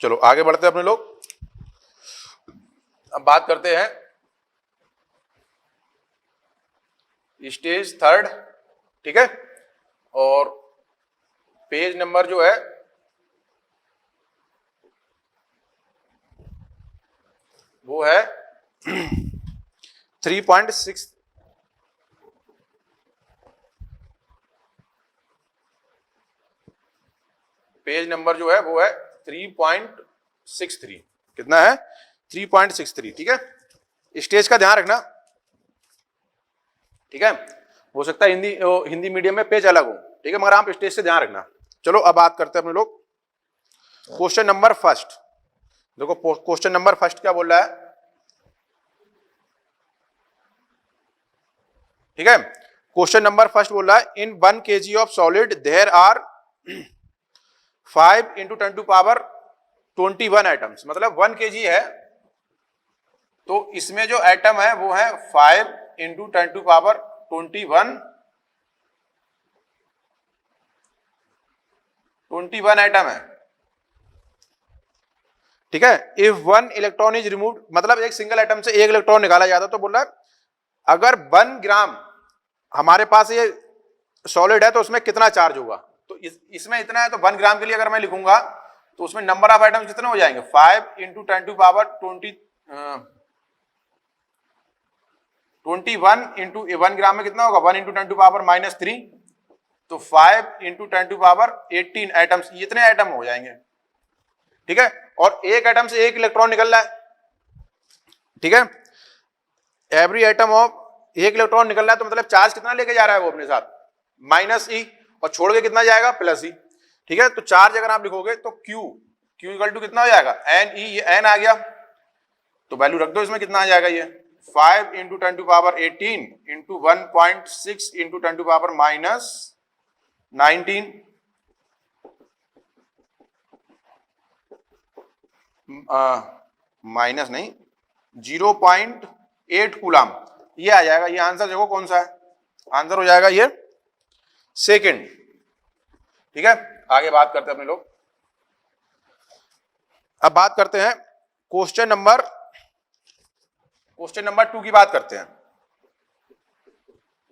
चलो आगे बढ़ते हैं अपने लोग। अब बात करते हैं स्टेज थर्ड, ठीक है, और पेज नंबर जो है वो है 3.6, पेज नंबर जो है वो है 3.63। कितना है? 3.63, ठीक है। स्टेज का ध्यान रखना, ठीक है। हो सकता है हिंदी मीडियम में पेज अलग हो, ठीक है, मगर आप स्टेज से ध्यान रखना। चलो अब बात करते हैं अपने लोग क्वेश्चन नंबर फर्स्ट। देखो क्वेश्चन नंबर फर्स्ट क्या बोल रहा है, ठीक है। क्वेश्चन नंबर फर्स्ट बोल रहा है in 1 kg of solid there are 5 × 10⁻21 atoms. मतलब 1 kg है तो इसमें जो एटम है वो है 5 × 10⁻21 एटम है, ठीक है। इफ 1 इलेक्ट्रॉन इज रिमूव्ड, मतलब एक सिंगल एटम से 1 इलेक्ट्रॉन निकाला जाता, तो बोल रहा है अगर 1 ग्राम हमारे पास ये सॉलिड है तो उसमें कितना चार्ज होगा। तो इसमें इतना है, तो 1 ग्राम के लिए अगर मैं लिखूंगा तो उसमें नंबर ऑफ एटम्स कितने हो जाएंगे, 5 × 10⁻21 इंटू 1 ग्राम में कितना होगा, 1 × 10⁻−3, तो 5 × 10⁻18 एटम्स, इतने एटम हो जाएंगे, ठीक है। और एक एटम से 1 इलेक्ट्रॉन निकल रहा है, ठीक है। एवरी एटम ऑफ 1 इलेक्ट्रॉन निकल रहा है, तो मतलब चार्ज कितना लेके जा रहा है वो अपने साथ, -e, और छोड़ के कितना जाएगा, +e, ठीक है। तो चार्ज अगर आप लिखोगे तो Q इक्वल टू कितना हो जाएगा, Ne, ये n आ गया, तो वैल्यू रख दो इसमें, कितना आ जाएगा ये 5 × 10⁻18 इंटू 1.6 × 10⁻−19, माइनस नहीं 0.8 कूलम, ये आ जाएगा। ये आंसर देखो कौन सा है, आंसर हो जाएगा ये सेकंड, ठीक है। आगे बात करते हैं अपने लोग। अब बात करते हैं क्वेश्चन नंबर 2 की बात करते हैं।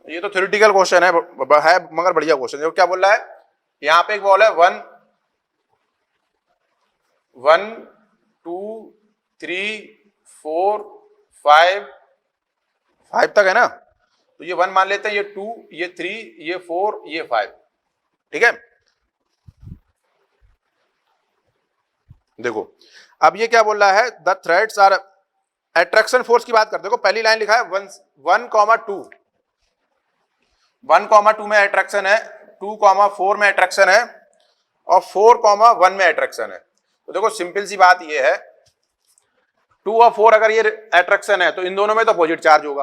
ये तो थ्योरेटिकल क्वेश्चन है मगर बढ़िया क्वेश्चन है। क्या बोल रहा है, यहां पे एक बॉल है 1 2 3 4 5 तक है ना, तो ये 1 मान लेते हैं, ये 2, ये 3, ये 4, ये 5, ठीक है। देखो अब ये क्या बोल रहा है, the threads are, attraction force की बात करते हो। पहली लाइन लिखा है 1,2 में अट्रैक्शन है, 2,4 में अट्रैक्शन है, और 4,1 में अट्रैक्शन है। तो देखो सिंपल सी बात ये है, 2 और 4 अगर ये अट्रैक्शन है तो इन दोनों में तो अपोजिट चार्ज होगा,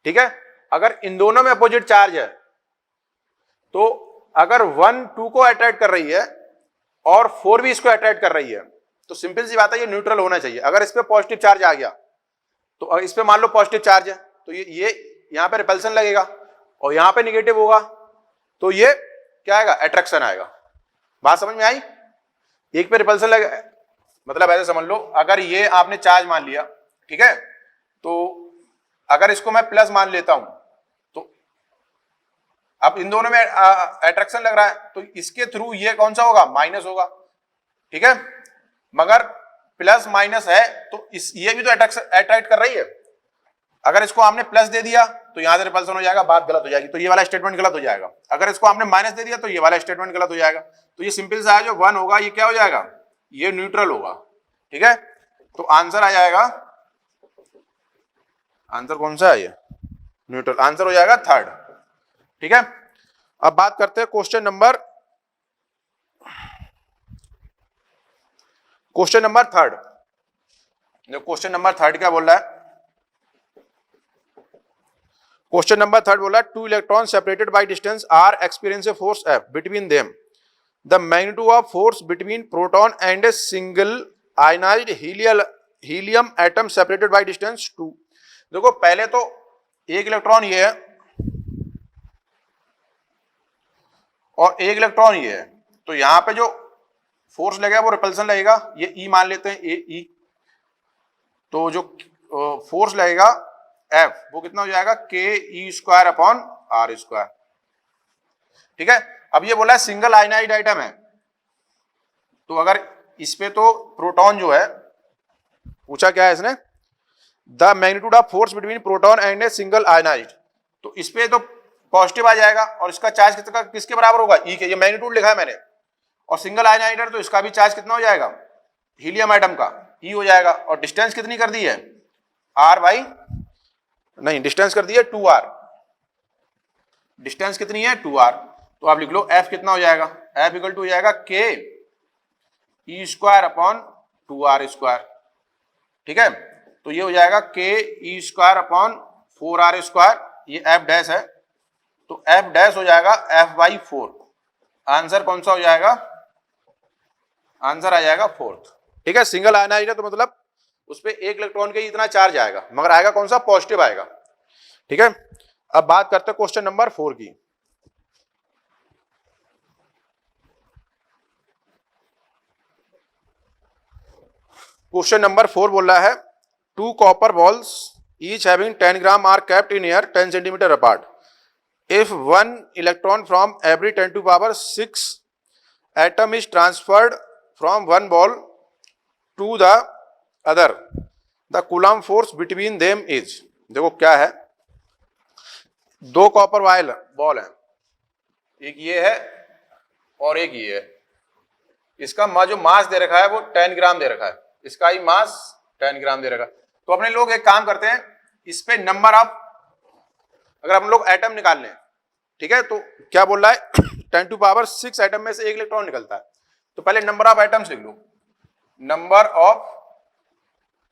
ठीक है। अगर इन दोनों में अपोजिट चार्ज है तो अगर 1 2 को अट्रैक्ट कर रही है और 4 भी इसको अट्रैक्ट कर रही है, तो सिंपल सी बात है ये न्यूट्रल होना चाहिए। अगर इस पे पॉजिटिव चार्ज आ गया तो इस पे मान लो पॉजिटिव चार्ज है, तो ये यहां पे रिपल्सन लगेगा, और यहां पे निगेटिव होगा, तो ये क्या आएगा, अट्रैक्शन आएगा। बात समझ में आई? एक पे रिपल्सन लगेगा, मतलब ऐसे समझ लो, अगर ये आपने चार्ज मान लिया, ठीक है, तो अगर इसको मैं प्लस मान लेता हूं तो अब इन दोनों में अट्रैक्शन लग रहा है, तो इसके थ्रू ये कौन सा होगा, माइनस होगा, ठीक है। मगर प्लस माइनस है तो ये भी तो अट्रैक्ट कर रही है। अगर इसको आपने प्लस दे दिया तो यहां से रिपल्सन हो जाएगा, बात गलत हो जाएगी, तो ये वाला स्टेटमेंट गलत हो जाएगा। अगर इसको आपने माइनस दे दिया तो ये वाला स्टेटमेंट गलत हो जाएगा। तो ये सिंपल सा है, जो 1 होगा ये क्या हो जाएगा, ये न्यूट्रल होगा, ठीक है। तो आंसर आ जाएगा, आंसर कौन सा है, ये न्यूट्रल, आंसर हो जाएगा थर्ड, ठीक है। अब बात करते हैं question number third. Question number third क्या बोल रहा है, क्वेश्चन नंबर थर्ड बोला 2 electron separated by distance R experience a force F between them, the magnitude of force between proton and a single ionised helium atom separated by distance 2। देखो पहले तो एक electron ये है और एक इलेक्ट्रॉन ये है, तो यहां पे जो फोर्स लगेगा वो रिपल्सन लगेगा, ये ई मान लेते हैं, ए ई। तो जो फोर्स लगेगा एफ वो कितना हो जाएगा, के E square upon R square. ठीक है, अब ये बोला है सिंगल आयनाइड आइटम है, तो अगर इस पे तो प्रोटॉन जो है, पूछा क्या है इसने, the magnitude of force between proton and a single ionised, तो इस पे तो पॉजिटिव आ जाएगा और इसका चार्ज किसके बराबर होगा, ई के, ये मैग्नीट्यूड लिखा है मैंने, और सिंगल आयनाइड है तो इसका भी चार्ज कितना हो जाएगा, हीलियम आइटम का ई हो जाएगा, और डिस्टेंस कितनी कर दी है, आर बाई, नहीं डिस्टेंस कर दी है 2r, डिस्टेंस कितनी है 2r, तो आप लिख लो एफ कितना हो जाएगा, एफ इक्वल टू हो जाएगा के E square upon 2r square. ठीक है, तो ये हो जाएगा के E square upon 4r square, ये एफ डैश है, तो एफ डैश हो जाएगा एफ बाई 4। आंसर कौन सा हो जाएगा, आंसर आ जाएगा फोर्थ। ठीक है, सिंगल आयनाइड है तो मतलब उस पर एक इलेक्ट्रॉन के इतना चार्ज आएगा, मगर आएगा कौन सा, पॉजिटिव आएगा। ठीक है, अब बात करते हैं क्वेश्चन नंबर 4 की। क्वेश्चन नंबर 4 बोल रहा है, 2 copper balls each having 10 gram are kept in air 10 centimetre apart. If 1 electron from every 10 to power 6 atom is transferred from one ball to the other, the Coulomb force between them is, देखो क्या है, 2 copper wire ball है, एक ये है और एक ये है, इसका जो मास दे रखा है वो 10 ग्राम दे रखा है, इसका ही मास 10 ग्राम दे रखा है। तो अपने लोग एक काम करते हैं, इस पे नंबर ऑफ, अगर हम लोग एटम निकाल लें, ठीक है, तो क्या बोल रहा है 10 टू पावर 6 एटम में से एक इलेक्ट्रॉन निकलता है, तो पहले नंबर ऑफ एटम्स लिख लो, नंबर ऑफ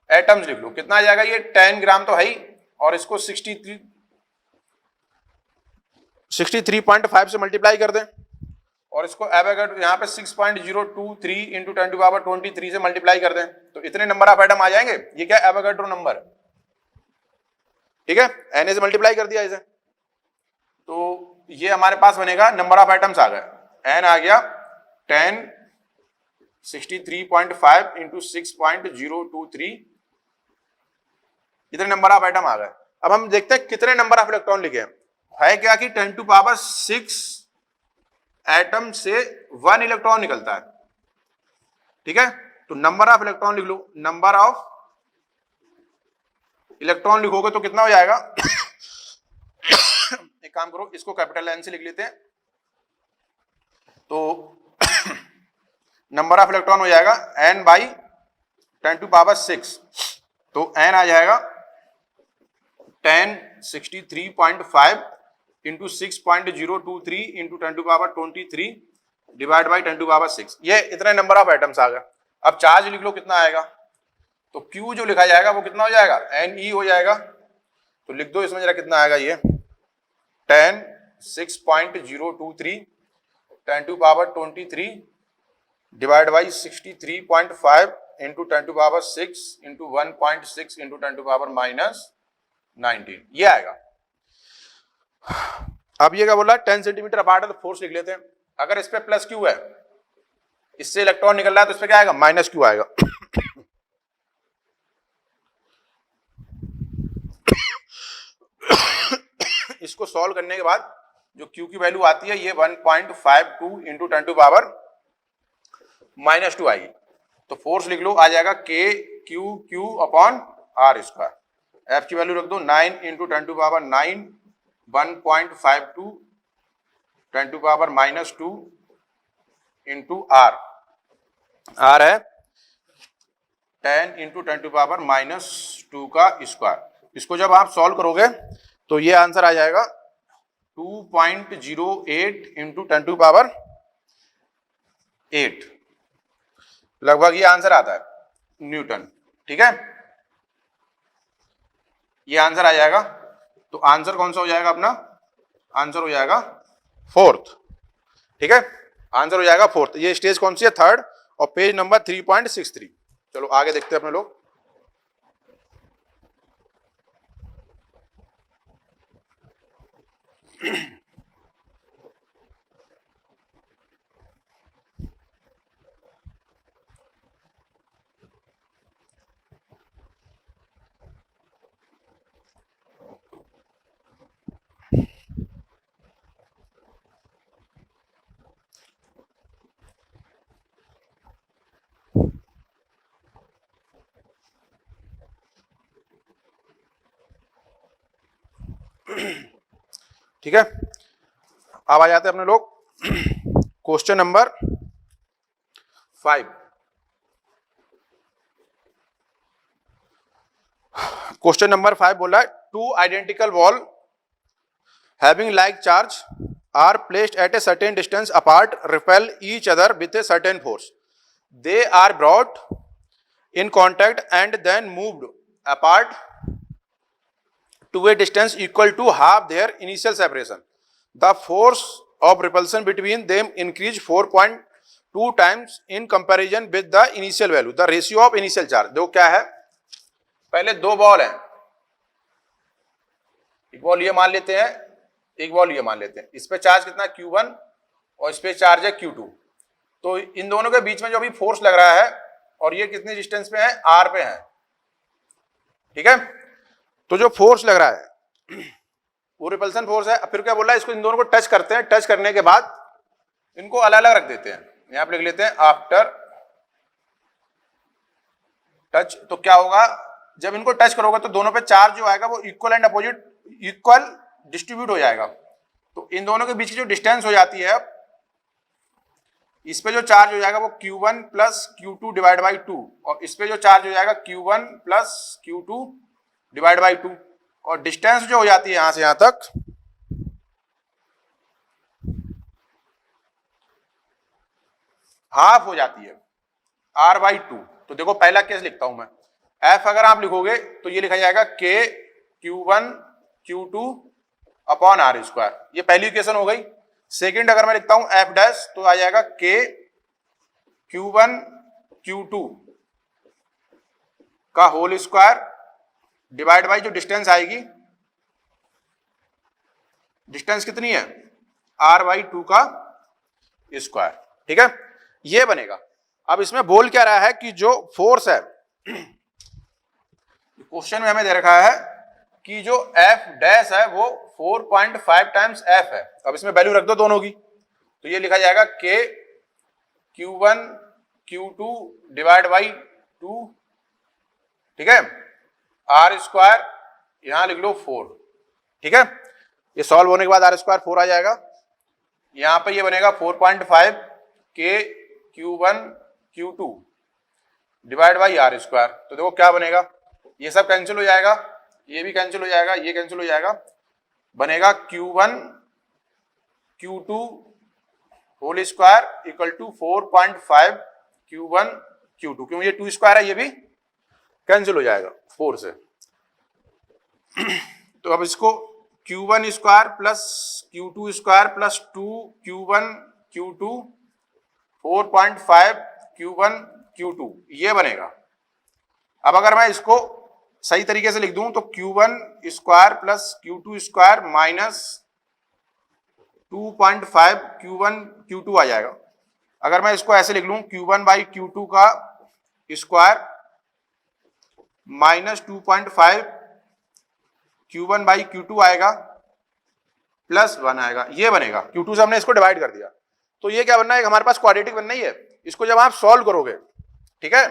एटम्स लिख लो, कितना आ जाएगा, ये 10 ग्राम तो है ही, और इसको 63.5 से मल्टीप्लाई कर दें, और इसको एवोगाड्रो यहाँ पे 6.023 इंटू 10 टू पावर 23 से मल्टीप्लाई कर दें, तो इतने नंबर ऑफ एटम आ जाएंगे। ये क्या एवोगाड्रो नंबर, ठीक है, एन से मल्टीप्लाई कर दिया इसे, तो ये हमारे पास बनेगा, नंबर ऑफ एटम्स आ गए, एन आ गया 10 63.5 इंटू 6.023, इतने नंबर ऑफ एटम आ गए। अब हम देखते हैं कितने नंबर ऑफ इलेक्ट्रॉन लिखे हैं, है क्या कि 10 टू पावर 6 एटम से 1 इलेक्ट्रॉन निकलता है। ठीक है, तो नंबर ऑफ इलेक्ट्रॉन लिख लो, नंबर ऑफ इलेक्ट्रॉन लिखोगे तो कितना हो जाएगा एक काम करो, इसको कैपिटल एन से लिख लेते हैं, तो नंबर ऑफ इलेक्ट्रॉन हो जाएगा एन बाई 10 टू पावर 6, तो एन आ जाएगा 10 63.5 into 6.023 into 10 to power 23 divide by 10 to power 6, ये इतने नंबर ऑफ एटम्स आ गए। अब चार्ज लिख लो कितना आएगा, तो Q जो लिखा जाएगा वो कितना हो जाएगा, Ne हो जाएगा, तो लिख दो इसमें जरा कितना आएगा, ये 10 6.023 10 to power 23 divide by 63.5 into 10 to power 6 into 1.6 into 10 to power -19, ये आएगा। अब ये क्या बोला, 10 सेंटीमीटर अपार्ट है तो फोर्स लिख लेते हैं। अगर इस पे प्लस क्यू है, इससे इलेक्ट्रॉन निकल रहा है, तो इस पे क्या आएगा, माइनस क्यू आएगा। इसको सॉल्व करने के बाद जो Q की वैल्यू आती है, ये 1.52 इंटू 10 टू पावर -2 आएगी, तो फोर्स लिख लो, आ जाएगा K Q Q upon R square. F की वैल्यू रख दो 9 into 10 to power 9 1.52 10 to power -2 into R, R है 10 इंटू 10 टू पावर -2 का स्क्वायर। इसको जब आप सॉल्व करोगे तो ये आंसर आ जाएगा 2.08 इंटू 10 टू पावर 8, लगभग ये आंसर आता है न्यूटन। ठीक है, ये आंसर आ जाएगा, तो आंसर कौन सा हो जाएगा अपना, आंसर हो जाएगा फोर्थ। ठीक है, आंसर हो जाएगा फोर्थ। ये स्टेज कौन सी है, थर्ड, और पेज नंबर 3.63। चलो आगे देखते हैं अपने लोग। ठीक है, अब आ जाते हैं अपने लोग क्वेश्चन नंबर 5। क्वेश्चन नंबर 5 बोला है, two identical ball having like charge are placed at a certain distance apart repel each other with a certain force, they are brought in contact and then moved apart to a distance equal to half their initial separation. The force of repulsion between them increased 4.2 times in comparison with the initial value. The ratio of initial charge. देखो क्या है, पहले दो ball हैं, एक ball ये मान लेते हैं, एक बॉल ये मान लेते हैं, इस पे चार्ज कितना Q1 और इस पे चार्ज है Q2। तो इन दोनों के बीच में जो अभी फोर्स लग रहा है और ये कितनी डिस्टेंस पे है, R पे है, ठीक है। तो जो फोर्स लग रहा है वो रिपल्सन फोर्स है। फिर क्या बोल रहा है, इसको इन दोनों को टच करते हैं, टच करने के बाद इनको अलग अलग रख देते हैं, यहां पे लिख लेते हैं आफ्टर टच। तो क्या होगा, जब इनको टच करोगे तो दोनों पे चार्ज जो आएगा वो equal and opposite equal distribute हो जाएगा। तो इन दोनों के बीच की जो डिस्टेंस हो जाती है, इस पे जो चार्ज हो जाएगा वो Q1 plus Q2 divide by 2, और इस पे जो चार्ज हो जाएगा Q1 plus Q2 divide by 2, और डिस्टेंस जो हो जाती है यहां से यहां तक हाफ हो जाती है R बाई 2। तो देखो पहला केस लिखता हूं मैं, F अगर आप लिखोगे तो ये लिखा जाएगा K Q1 Q2 upon R square, ये पहली इक्वेशन हो गई। सेकेंड अगर मैं लिखता हूं F डैश तो आ जाएगा K Q1 Q2 का होल स्क्वायर डिवाइड बाई जो डिस्टेंस आएगी, डिस्टेंस कितनी है R बाई 2 का स्क्वायर, ठीक है, ये बनेगा। अब इसमें बोल क्या रहा है कि जो फोर्स है, क्वेश्चन में हमें दे रखा है कि जो F डैश है वो 4.5 टाइम्स F है। अब इसमें वैल्यू रख दो दोनों की, तो ये लिखा जाएगा K Q1 Q2 divide by 2, ठीक है, R स्क्वायर यहां लिख लो 4, ठीक है। ये सॉल्व होने के बाद R स्क्वायर 4 आ जाएगा, यहां पे ये बनेगा 4.5 K Q1 Q2 divide by R square. तो देखो क्या बनेगा, ये सब कैंसिल हो जाएगा, ये भी कैंसिल हो जाएगा, ये कैंसिल हो जाएगा, बनेगा Q1 Q2 whole square equal to 4.5 Q1 Q2, क्यों ये 2 स्क्वायर है, ये भी कैंसिल हो जाएगा 4 से। तो अब इसको Q1 square plus Q2 square plus 2 Q1 Q2 4.5 Q1 Q2 ये बनेगा। अब अगर मैं इसको सही तरीके से लिख दूं तो Q1 square plus Q2 square minus 2.5 Q1 Q2 आ जाएगा। अगर मैं इसको ऐसे लिख लूं Q1 बाई Q2 का square minus 2.5 Q1 by Q2 आएगा प्लस 1 आएगा, ये बनेगा। Q2 से हमने इसको डिवाइड कर दिया, तो ये क्या बनना है, हमारे पास क्वाड्रेटिक बनना ही है। इसको जब आप सॉल्व करोगे, ठीक है,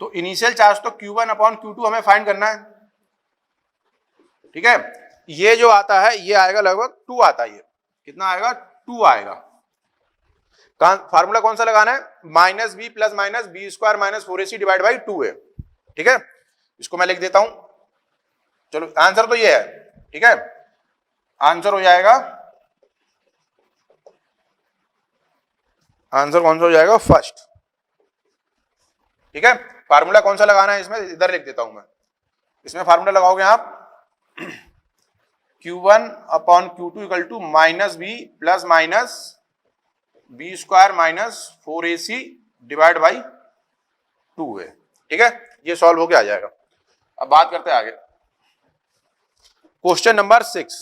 तो इनिशियल चार्ज तो Q1 अपॉन Q2 हमें फाइंड करना है, ठीक है। ये जो आता है ये आएगा लगभग 2 आता है, ये कितना आएगा 2 आएगा। फार्मूला कौन सा लगाना है, minus B plus minus B square minus 4ac divide by 2 है, ठीक है। इसको मैं लिख देता हूं, चलो आंसर तो ये है, ठीक है। आंसर हो जाएगा, आंसर कौन सा हो जाएगा, फर्स्ट, ठीक है। फार्मूला कौन सा लगाना है इसमें, इधर लिख देता हूं मैं। इसमें फार्मूला लगाओगे आप Q1 upon Q2 equal to minus B plus minus B square minus 4ac divide by 2 है, ठीक है। ये सॉल्व होके आ जाएगा। अब बात करते हैं आगे, क्वेश्चन नंबर 6,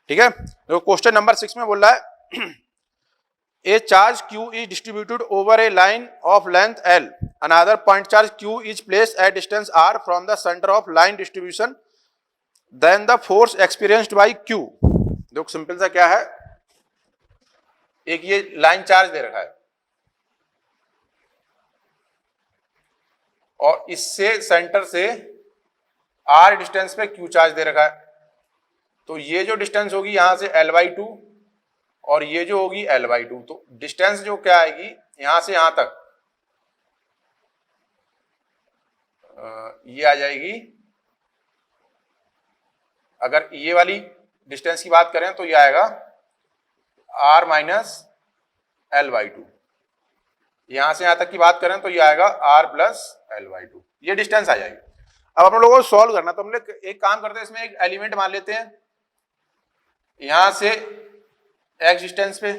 ठीक है। तो क्वेश्चन नंबर 6 में बोल रहा है A charge Q is distributed over a line of length L. Another point charge Q is placed at distance R from the center of line distribution. Then the force experienced by Q. देखो simple सा क्या है, एक ये line charge दे रखा है और इससे सेंटर से r डिस्टेंस पे q चार्ज दे रखा है। तो ये जो डिस्टेंस होगी यहां से l/2 और ये जो होगी l/2, तो डिस्टेंस जो क्या आएगी यहां से यहां तक ये आ जाएगी। अगर ये वाली डिस्टेंस की बात करें तो ये आएगा r माइनस l/2। यहां से यहां तक की बात करें तो ये आएगा r प्लस l/2, ये डिस्टेंस आ जाएगी। अब अपन लोगों को सॉल्व करना, तो हम लोग एक काम करते हैं, इसमें एक एलिमेंट मान लेते हैं यहां से x डिस्टेंस पे,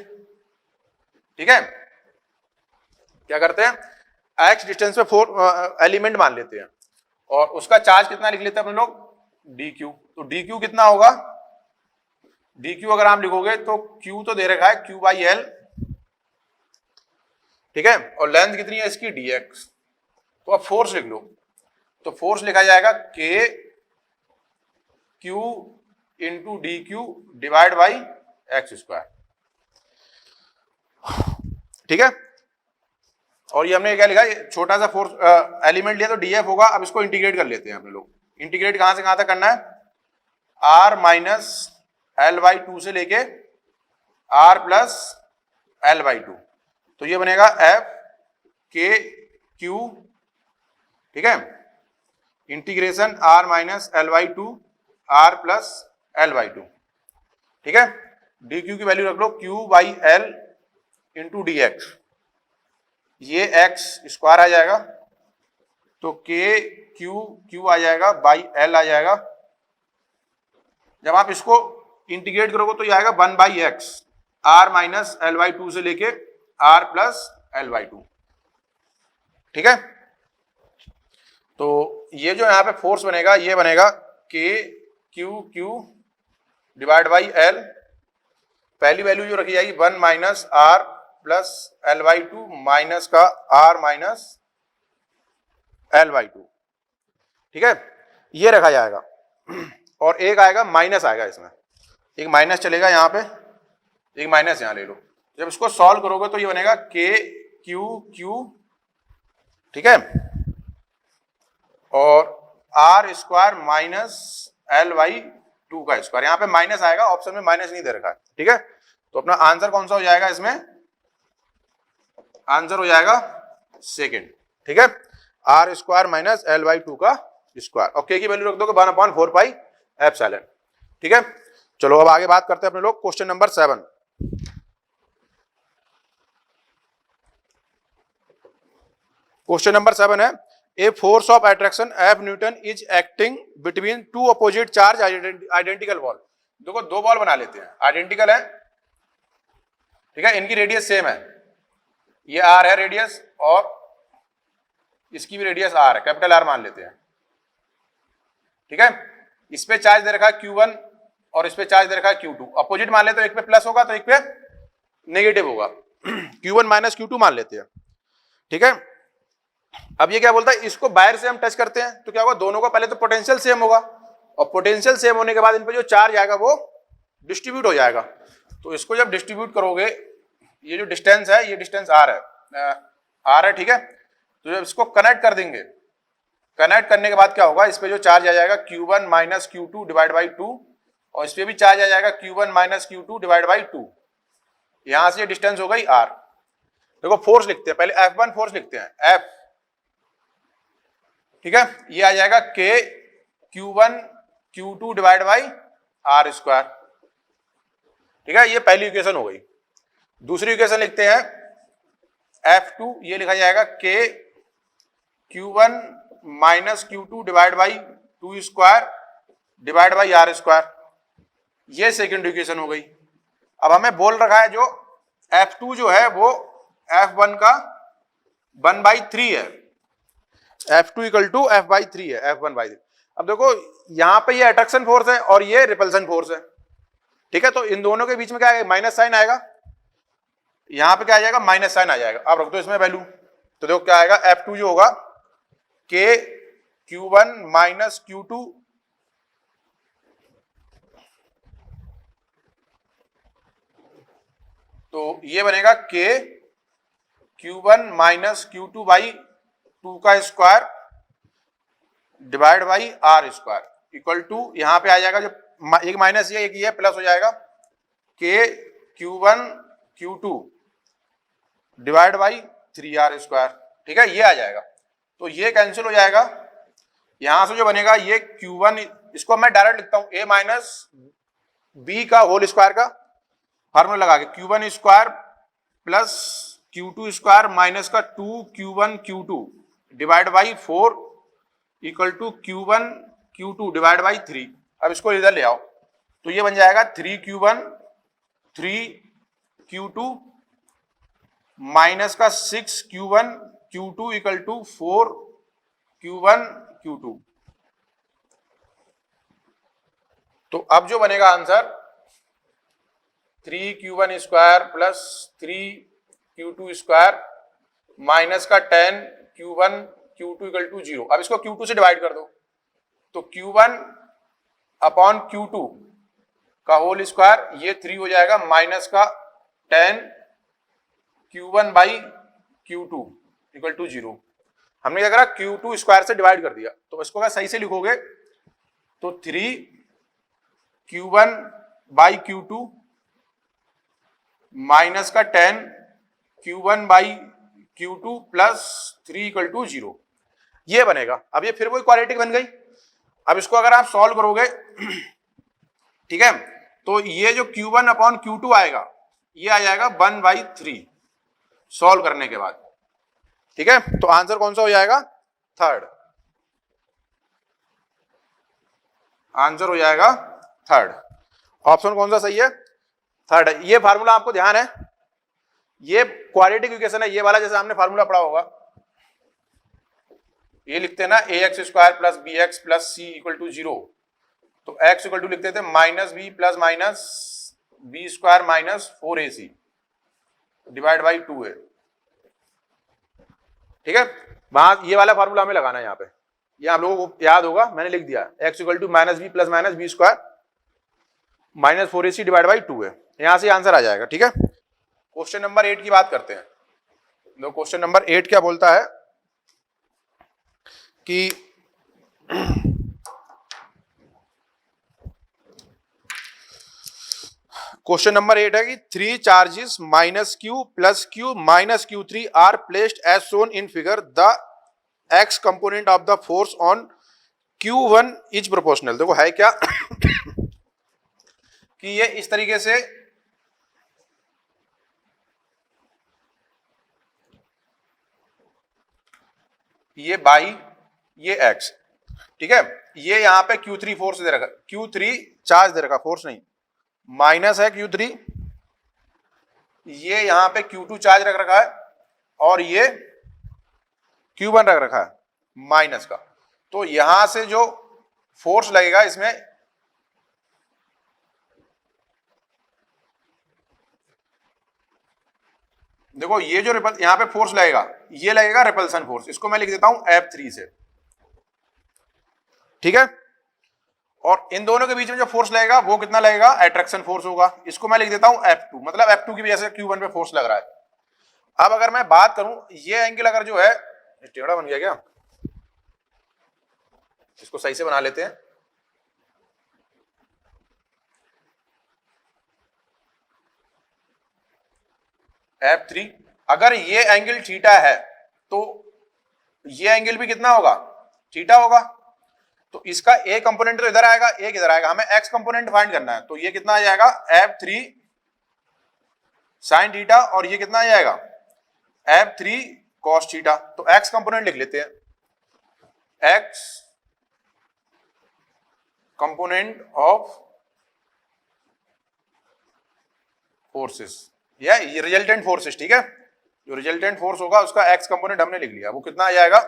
ठीक है। क्या करते हैं, x डिस्टेंस पे 4 एलिमेंट मान लेते हैं और उसका चार्ज कितना लिख लेते हैं अपन लोग, dq। तो dq कितना होगा, dq अगर आप लिखोगे तो q तो दे रखा है q/l, ठीक है, और लेंथ कितनी है इसकी dx। तो अब फोर्स लिख लो, तो फोर्स लिखा जाएगा k q into dq divide by x square, ठीक है। और ये हमने क्या लिखा, छोटा सा फोर्स एलिमेंट लिया तो df होगा। अब इसको इंटीग्रेट कर लेते हैं अपने लोग। इंटीग्रेट कहां से कहां तक करना है, r माइनस l/2 से लेके r प्लस l/2, तो ये बनेगा f k q, ठीक है, integration r minus l/2 r plus l/2, ठीक है। dq की वैल्यू रख लो q/l इंटू dx, ये x स्क्वायर आ जाएगा, तो k q आ जाएगा बाई l आ जाएगा। जब आप इसको इंटीग्रेट करोगे तो ये आएगा 1/x, r माइनस l/2 से लेके r प्लस l/2, ठीक है। तो ये जो यहाँ पे फोर्स बनेगा ये बनेगा k q divide by l, पहली वैल्यू जो रखी जाएगी 1 minus r plus l/2 minus का r माइनस l/2, ठीक है, ये रखा जाएगा। और एक आएगा माइनस आएगा, इसमें एक माइनस चलेगा यहाँ पे, एक माइनस यहाँ ले लो। जब इसको सॉल्व करोगे तो ये बनेगा k q, ठीक है, और r स्क्वायर माइनस l/2 का स्क्वायर, यहाँ पे माइनस आएगा, ऑप्शन में माइनस नहीं दे रखा है, ठीक है। तो अपना आंसर कौन सा हो जाएगा, इसमें आंसर हो जाएगा सेकंड, ठीक है, r स्क्वायर माइनस l/2 का स्क्वायर, और k की वैल्यू रख दोगे 1/4 एप्सिलॉन, ठीक है। चलो अब आगे बात करते हैं अपने लोग क्वेश्चन नंबर 7। क्वेश्चन नंबर 7 है, a force of attraction F Newton is acting between two opposite charge identical ball. देखो दो बॉल बना लेते हैं, आइडेंटिकल है, ठीक है, इनकी रेडियस सेम है, ये r है रेडियस और इसकी भी रेडियस r है, कैपिटल R मान लेते हैं, ठीक है। इस पे चार्ज दे रखा है q1 और इस पे चार्ज दे रखा है q2, अपोजिट मान लेते हैं, तो एक पे प्लस होगा तो एक पे नेगेटिव होगा, q1 माइनस q2 मान लेते हैं, ठीक है। अब ये क्या बोलता है, इसको बाहर से हम टच करते हैं तो क्या होगा, दोनों का पहले तो पोटेंशियल सेम होगा, और पोटेंशियल सेम होने के बाद इन पे जो चार्ज आएगा वो डिस्ट्रीब्यूट हो जाएगा। तो इसको जब डिस्ट्रीब्यूट करोगे, ये जो डिस्टेंस है ये डिस्टेंस r है, ठीक है। तो जब इसको कनेक्ट कर देंगे, कनेक्ट करने के बाद क्या होगा, इस पे जो चार्ज आ जाएगा q1 minus q2 divide by 2, और इस पे भी चार्ज आ जाएगा q1 minus q2 divide by 2, यहां से डिस्टेंस हो गई r। देखो फोर्स लिखते हैं, पहले F1 फोर्स लिखते हैं, F, ठीक है, ये आ जाएगा k q1 q2 divide by r square, ठीक है, ये पहली इक्वेशन हो गई। दूसरी इक्वेशन लिखते हैं F2, ये लिखा जाएगा k q1 minus q2 divide by 2 square divide by r square, ये सेकेंड इक्वेशन हो गई। अब हमें बोल रखा है जो F2 जो है वो F1 का 1/3 है, F2 इक्वल टू F/3 है, F1/3। अब देखो यहाँ पे ये अट्रैक्शन फोर्स है और ये रिपल्सन फोर्स है, ठीक है, तो इन दोनों के बीच में क्या आएगा, माइनस साइन आएगा, यहाँ पे क्या आ जाएगा, माइनस साइन आ जाएगा। अब रख दो इसमें वैल्यू, तो देखो क्या आएगा, F2 जो होगा k q1 माइनस q2 तो ये बनेगा K Q1 minus Q2 by 2 का square divide by R square equal to, यहां पे आ जाएगा जो एक माइनस ये एक ये प्लस हो जाएगा K Q1 Q2 divide by 3R square. ठीक है, ये आ जाएगा। तो ये कैंसिल हो जाएगा। यहां से जो बनेगा ये Q1, इसको मैं डायरेक्ट लिखता हूं A माइनस बी का होल स्क्वायर का फार्मूला लगा के Q1 square plus Q2 square minus का 2Q1 Q2 divide by 4 equal to Q1 Q2 divide by 3। अब इसको इधर ले आओ तो ये बन जाएगा 3Q1 3Q2 माइनस का 6Q1 Q2 equal to 4Q1 Q2। तो अब जो बनेगा answer 3Q1 square plus 3Q2 square minus का 10Q1 Q2 इक्वल टू 0। अब इसको Q2 से डिवाइड कर दो तो Q1 अपॉन Q2 का होल स्क्वायर ये 3 हो जाएगा माइनस का 10Q1 by Q2 equal to 0। हमने क्या करा Q2 स्क्वायर से डिवाइड कर दिया, तो इसको अगर सही से लिखोगे तो 3Q1 बाई Q2 माइनस का 10Q1 by Q2 plus 3 equal to 0 ये बनेगा। अब ये फिर वही क्वाड्रेटिक बन गई। अब इसको अगर आप सॉल्व करोगे ठीक है, तो ये जो Q1 अपॉन Q2 आएगा ये आ जाएगा 1/3 सॉल्व करने के बाद। ठीक है, तो आंसर कौन सा हो जाएगा? थर्ड। आंसर हो जाएगा थर्ड। ऑप्शन कौन सा सही है? थर्ड है। ये फार्मूला आपको ध्यान है, ये क्वाड्रेटिक इक्वेशन है, ये वाला जैसे हमने फार्मूला पढ़ा होगा, ये लिखते हैं ना ax square plus B X plus C equal to 0। तो x इक्वल टू लिखते थे minus B plus minus B square minus 4ac divide by 2a। ठीक है, वहां ये वाला फार्मूला हमें लगाना है यहाँ पे, ये आप लोगों को याद होगा, मैंने लिख दिया x equal to minus B plus minus B square minus 4ac divide by 2a। यहां से आंसर आ जाएगा। ठीक है, क्वेश्चन नंबर 8 की बात करते हैं। तो क्वेश्चन नंबर 8 क्या बोलता है कि क्वेश्चन नंबर 8 है कि 3 charges minus q plus q minus q3 are placed as shown in figure, the x component of the force on q1 is proportional. देखो है क्या कि ये इस तरीके से ये बाई ये x, ठीक है, ये यहां पे q3 फोर्स दे रखा, q3 चार्ज दे रखा, फोर्स नहीं, माइनस है q3, ये यहां पे q2 चार्ज रख रखा है और ये q1 रख रखा है माइनस का। तो यहां से जो फोर्स लगेगा इसमें, देखो ये जो यहां पे फोर्स लगेगा ये लगेगा रिपल्सन फोर्स, इसको मैं लिख देता हूं F3 से। ठीक है, और इन दोनों के बीच में जो फोर्स लगेगा वो कितना लगेगा? अट्रैक्शन फोर्स होगा, इसको मैं लिख देता हूं F2, मतलब F2 की वजह से Q1 पे फोर्स लग रहा है। अब अगर मैं बात करूं, ये एंगल अगर जो है टेढ़ा बन गया क्या, इसको सही से बना लेते हैं। F3, अगर ये एंगल थीटा है तो ये एंगल भी कितना होगा? थीटा होगा। तो इसका ए कंपोनेंट तो इधर आएगा, एक इधर आएगा, हमें एक्स कंपोनेंट फाइंड करना है। तो ये कितना आ जाएगा? F3 साइन थीटा, और ये कितना आ जाएगा? F3 cos theta. तो एक्स कंपोनेंट लिख लेते हैं, एक्स कंपोनेंट ऑफ फोर्सेस या रिजल्टेंट फोर्सेस। ठीक है, जो रिजल्टेंट फोर्स होगा उसका एक्स कंपोनेंट हमने लिख लिया, वो कितना आ जाएगा?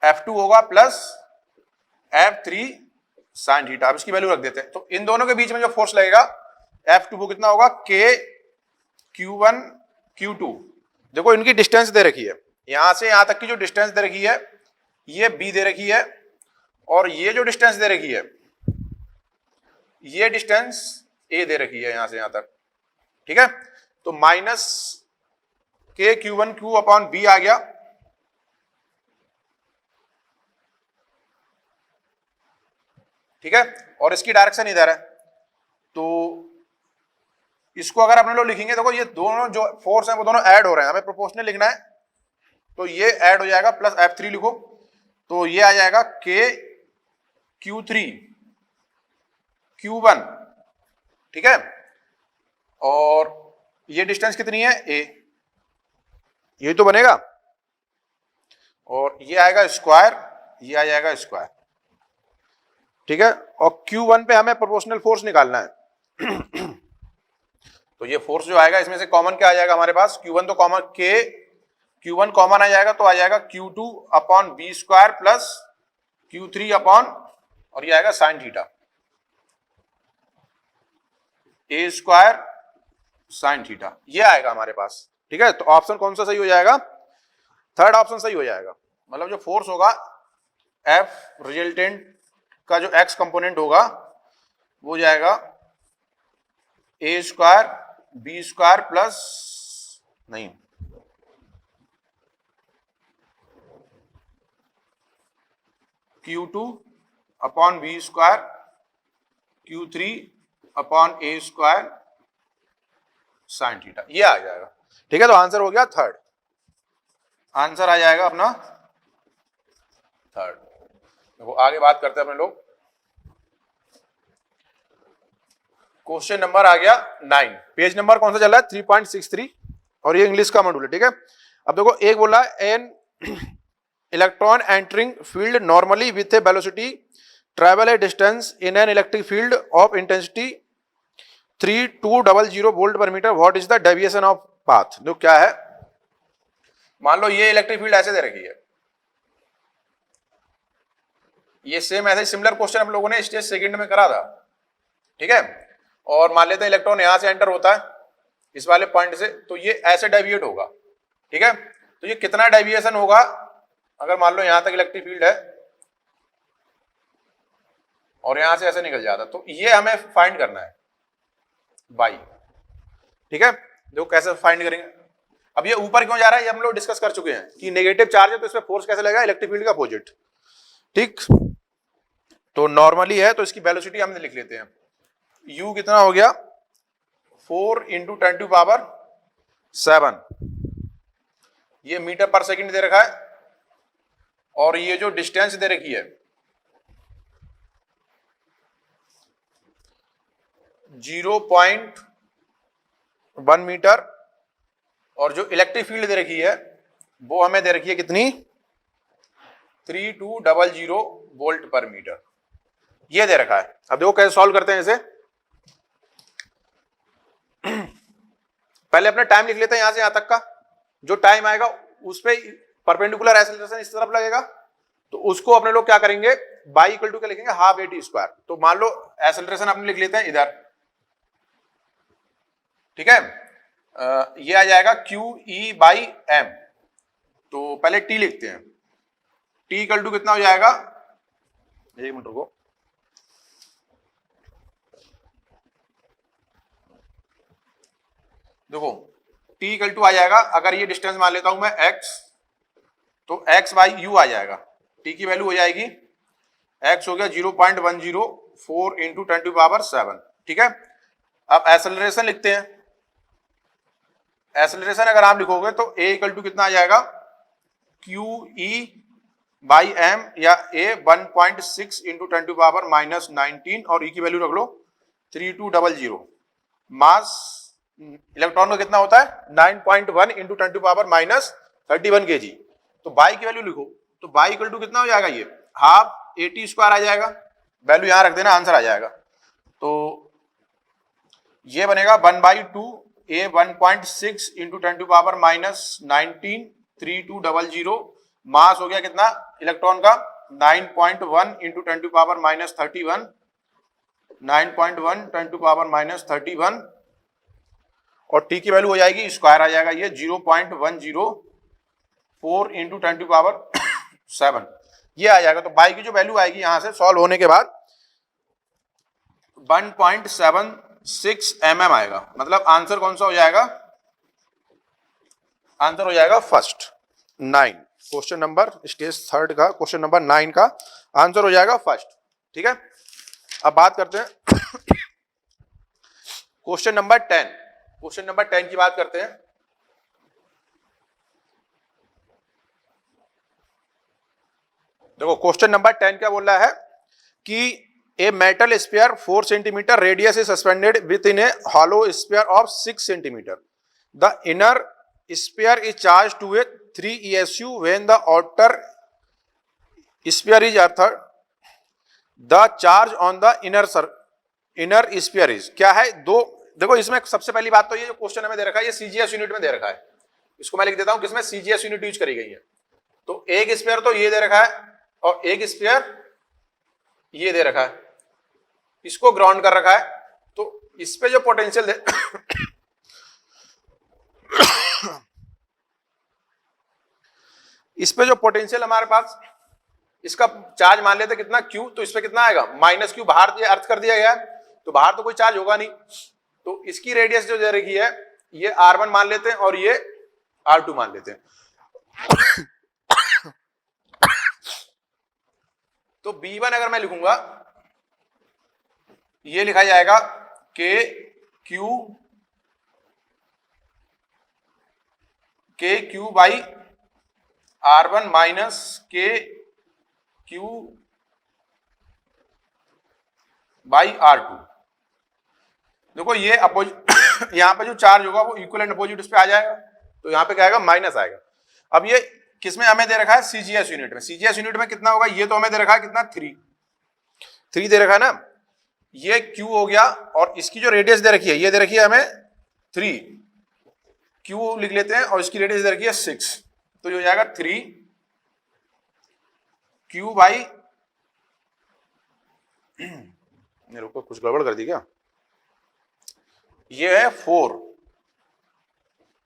F2 होगा प्लस F3 साइन थीटा। अब इसकी वैल्यू रख देते हैं। तो इन दोनों के बीच में जो फोर्स लगेगा F2 वो कितना होगा? K Q1 Q2। देखो इनकी डिस्टेंस दे रखी है, यहां से यहां तक की जो डिस्टेंस दे रखी है ये B दे रखी है, और ये जो डिस्टेंस दे रखी है ये डिस्टेंस A दे रखी है यहां से यहां तक। ठीक है, तो माइनस के Q1 Q अपॉन बी आ गया, ठीक है, और इसकी डायरेक्शन इधर है, तो इसको अगर अपने लोग लिखेंगे, देखो ये दोनों जो फोर्स हैं वो दोनों ऐड हो रहे हैं, हमें प्रोपोर्शनल लिखना है, तो ये ऐड हो जाएगा प्लस F3 लिखो, तो ये आ जाएगा के Q3 Q1, ठीक है, और ये डिस्टेंस कितनी है a, ये तो बनेगा, और ये आएगा स्क्वायर, ये आ जाएगा स्क्वायर, ठीक है, और Q1 पे हमें प्रोपोर्शनल फोर्स निकालना है तो ये फोर्स जो आएगा इसमें से कॉमन क्या आ जाएगा हमारे पास, Q1 तो कॉमन, के Q1 कॉमन आ जाएगा, तो आ जाएगा Q2 upon B square plus Q3 upon, और ये आएगा sine theta, A square sine theta, ये आएगा हमारे पास, ठीक है, तो ऑप्शन कौन सा सही हो जाएगा, थर्ड ऑप्शन सही हो जाएगा, मतलब जो फोर्स होगा F रिजल्टेंट का जो x कंपोनेंट होगा वो हो जाएगा A square B square plus, नहीं, Q2 upon B square Q3 upon A square sine theta, ये आ जाएगा, ठीक है, तो आंसर हो गया थर्ड, आंसर आ जाएगा अपना थर्ड। देखो आगे बात करते हैं अपने लोग, क्वेश्चन नंबर आ गया 9, पेज नंबर कौन सा चल रहा है 3.63, और ये इंग्लिश का मॉड्यूल है, ठीक है। अब देखो एक बोला an electron entering field normally with a velocity travel a distance in an electric field of intensity 3200 volt per metre, what is the deviation of path. जो क्या है, मान लो ये इलेक्ट्रिक फील्ड ऐसे दे रखी है, ये सेम ऐसे सिमिलर क्वेश्चन हम लोगों ने स्टेज सेकंड में करा था, ठीक है, और मान लेते हैं इलेक्ट्रॉन यहां से एंटर होता है इस वाले पॉइंट से, तो ये ऐसे डेविएट होगा, ठीक है, तो ये कितना डेविएशन होगा, अगर मान लो यहां तक इलेक्ट्रिक फील्ड है और यहां से ऐसे निकल जाता, तो ये हमें फाइंड करना है बाई, ठीक है, देखो कैसे फाइंड करेंगे। अब ये ऊपर क्यों जा रहा है ये हम लोग डिस्कस कर चुके हैं कि नेगेटिव चार्ज है तो इसमें फोर्स कैसे लगेगा, इलेक्ट्रिक फील्ड का अपोजिट, ठीक, तो नॉर्मली है तो इसकी वेलोसिटी हम लिख लेते हैं, u कितना हो गया 4 इंटू 10⁻7, ये मीटर पर सेकंड दे रखा है, और ये जो डिस्टेंस दे रखी है 0.1 मीटर, और जो इलेक्ट्रिक फील्ड दे रखी है वो हमें दे रखी है कितनी 3200 वोल्ट पर मीटर, ये दे रखा है। अब देखो कैसे सॉल्व करते हैं इसे, पहले अपना टाइम लिख लेते हैं यहां से यहां तक का, जो टाइम आएगा उस पे परपेंडिकुलर एक्सेलरेशन इस तरफ लगेगा, तो उसको अपने लोग क्या करेंगे बाई इक्वल टू क्या लिखेंगे हाफ ए टी स्क्वायर, तो मान लो एक्सेलरेशन अपने लिख लेते हैं इधर, ठीक है, ये आ जाएगा क्यू ई बाई एम, तो पहले टी लिखते हैं, टी इक्वल टू कितना हो जाएगा, एक मिनट रुको, देखो t इक्वल टू आ जाएगा, अगर ये डिस्टेंस मान लेता हूं मैं x, तो x बाई यू आ जाएगा, t की वैल्यू हो जाएगी x हो गया 0.104 इंटू 10⁻7, ठीक है। अब एक्सेलरेशन लिखते हैं, एक्सेलरेशन अगर आप लिखोगे तो a इक्वल टू कितना आ जाएगा क्यू ई बाई एम, या a 1.6 इंटू 10⁻19, और e की वैल्यू रख लो 3200, मास इलेक्ट्रॉन का कितना होता है 9.1 इंटू 10⁻31 kg, तो बाई की वैल्यू लिखो, तो बाई इक्वल टू कितना हो जाएगा, ये हाफ ए टी स्क्वायर आ जाएगा, वैल्यू यहां रख देना आंसर आ जाएगा, तो ये बनेगा 1/2 a 1.6 इंटू 10⁻19 3200, मास हो गया कितना इलेक्ट्रॉन का 9.1 इंटू 10⁻31, 9.1 10⁻31, और t की वैल्यू हो जाएगी स्क्वायर आ जाएगा ये 0.104 इंटू 10⁻7, ये आ जाएगा। तो बाई की जो वैल्यू आएगी यहां से सॉल्व होने के बाद 6 mm आएगा। मतलब आंसर कौन सा हो जाएगा? आंसर हो जाएगा first 9। Question number stage third का क्वेश्चन नंबर 9 का आंसर हो जाएगा फर्स्ट। ठीक है, अब बात करते हैं क्वेश्चन नंबर 10। क्वेश्चन नंबर 10 की बात करते हैं। देखो क्वेश्चन नंबर 10 क्या बोल रहा है कि a metal sphere 4 centimetre radius is suspended within a hollow sphere of 6 centimetre. The inner sphere is charge to a 3 ESU when the outer sphere is earth. The charge on the inner sphere is क्या है? दो। देखो इसमें सबसे पहली बात तो ये जो क्वेश्चन हमें दे रखा है ये सीजीएस यूनिट में दे रखा है। इसको मैं लिख देता हूं किसमें? सीजीएस यूनिट यूज करी गई है। तो एक स्फीयर तो ये दे रखा है और एक स्फीयर ये दे रखा है, इसको ग्राउंड कर रखा है। तो इस पे जो पोटेंशियल दे इस पे जो पोटेंशियल हमारे पास, इसका चार्ज मान लेते कितना Q, तो इस पे कितना आएगा? -Q। बाहर ये अर्थ कर दिया गया है तो बाहर तो कोई चार्ज होगा नहीं। तो इसकी रेडियस जो दे रखी है ये R1 मान लेते हैं और ये R2 मान लेते हैं। तो B1 अगर मैं लिखूंगा ये लिखा जाएगा KQ by R1 minus KQ by R2। देखो ये अपोजिट यहां पे जो चार्ज होगा वो इक्विवेलेंट अपोजिट उस पे आ जाएगा, तो यहां पे क्या आएगा? माइनस आएगा। अब ये किसमें हमें दे रखा है? सीजीएस यूनिट में। सीजीएस यूनिट में कितना होगा? ये तो हमें दे रखा है कितना? 3 दे रखा है ना। ये Q हो गया और इसकी जो रेडियस दे रखी है ये दे रखी है हमें 3, Q लिख लेते हैं और इसकी रेडियस दे रखी है 6, तो ये हो जाएगा 3Q बाई मेरे को कुछ गड़बड़ कर दी क्या? ये है 4,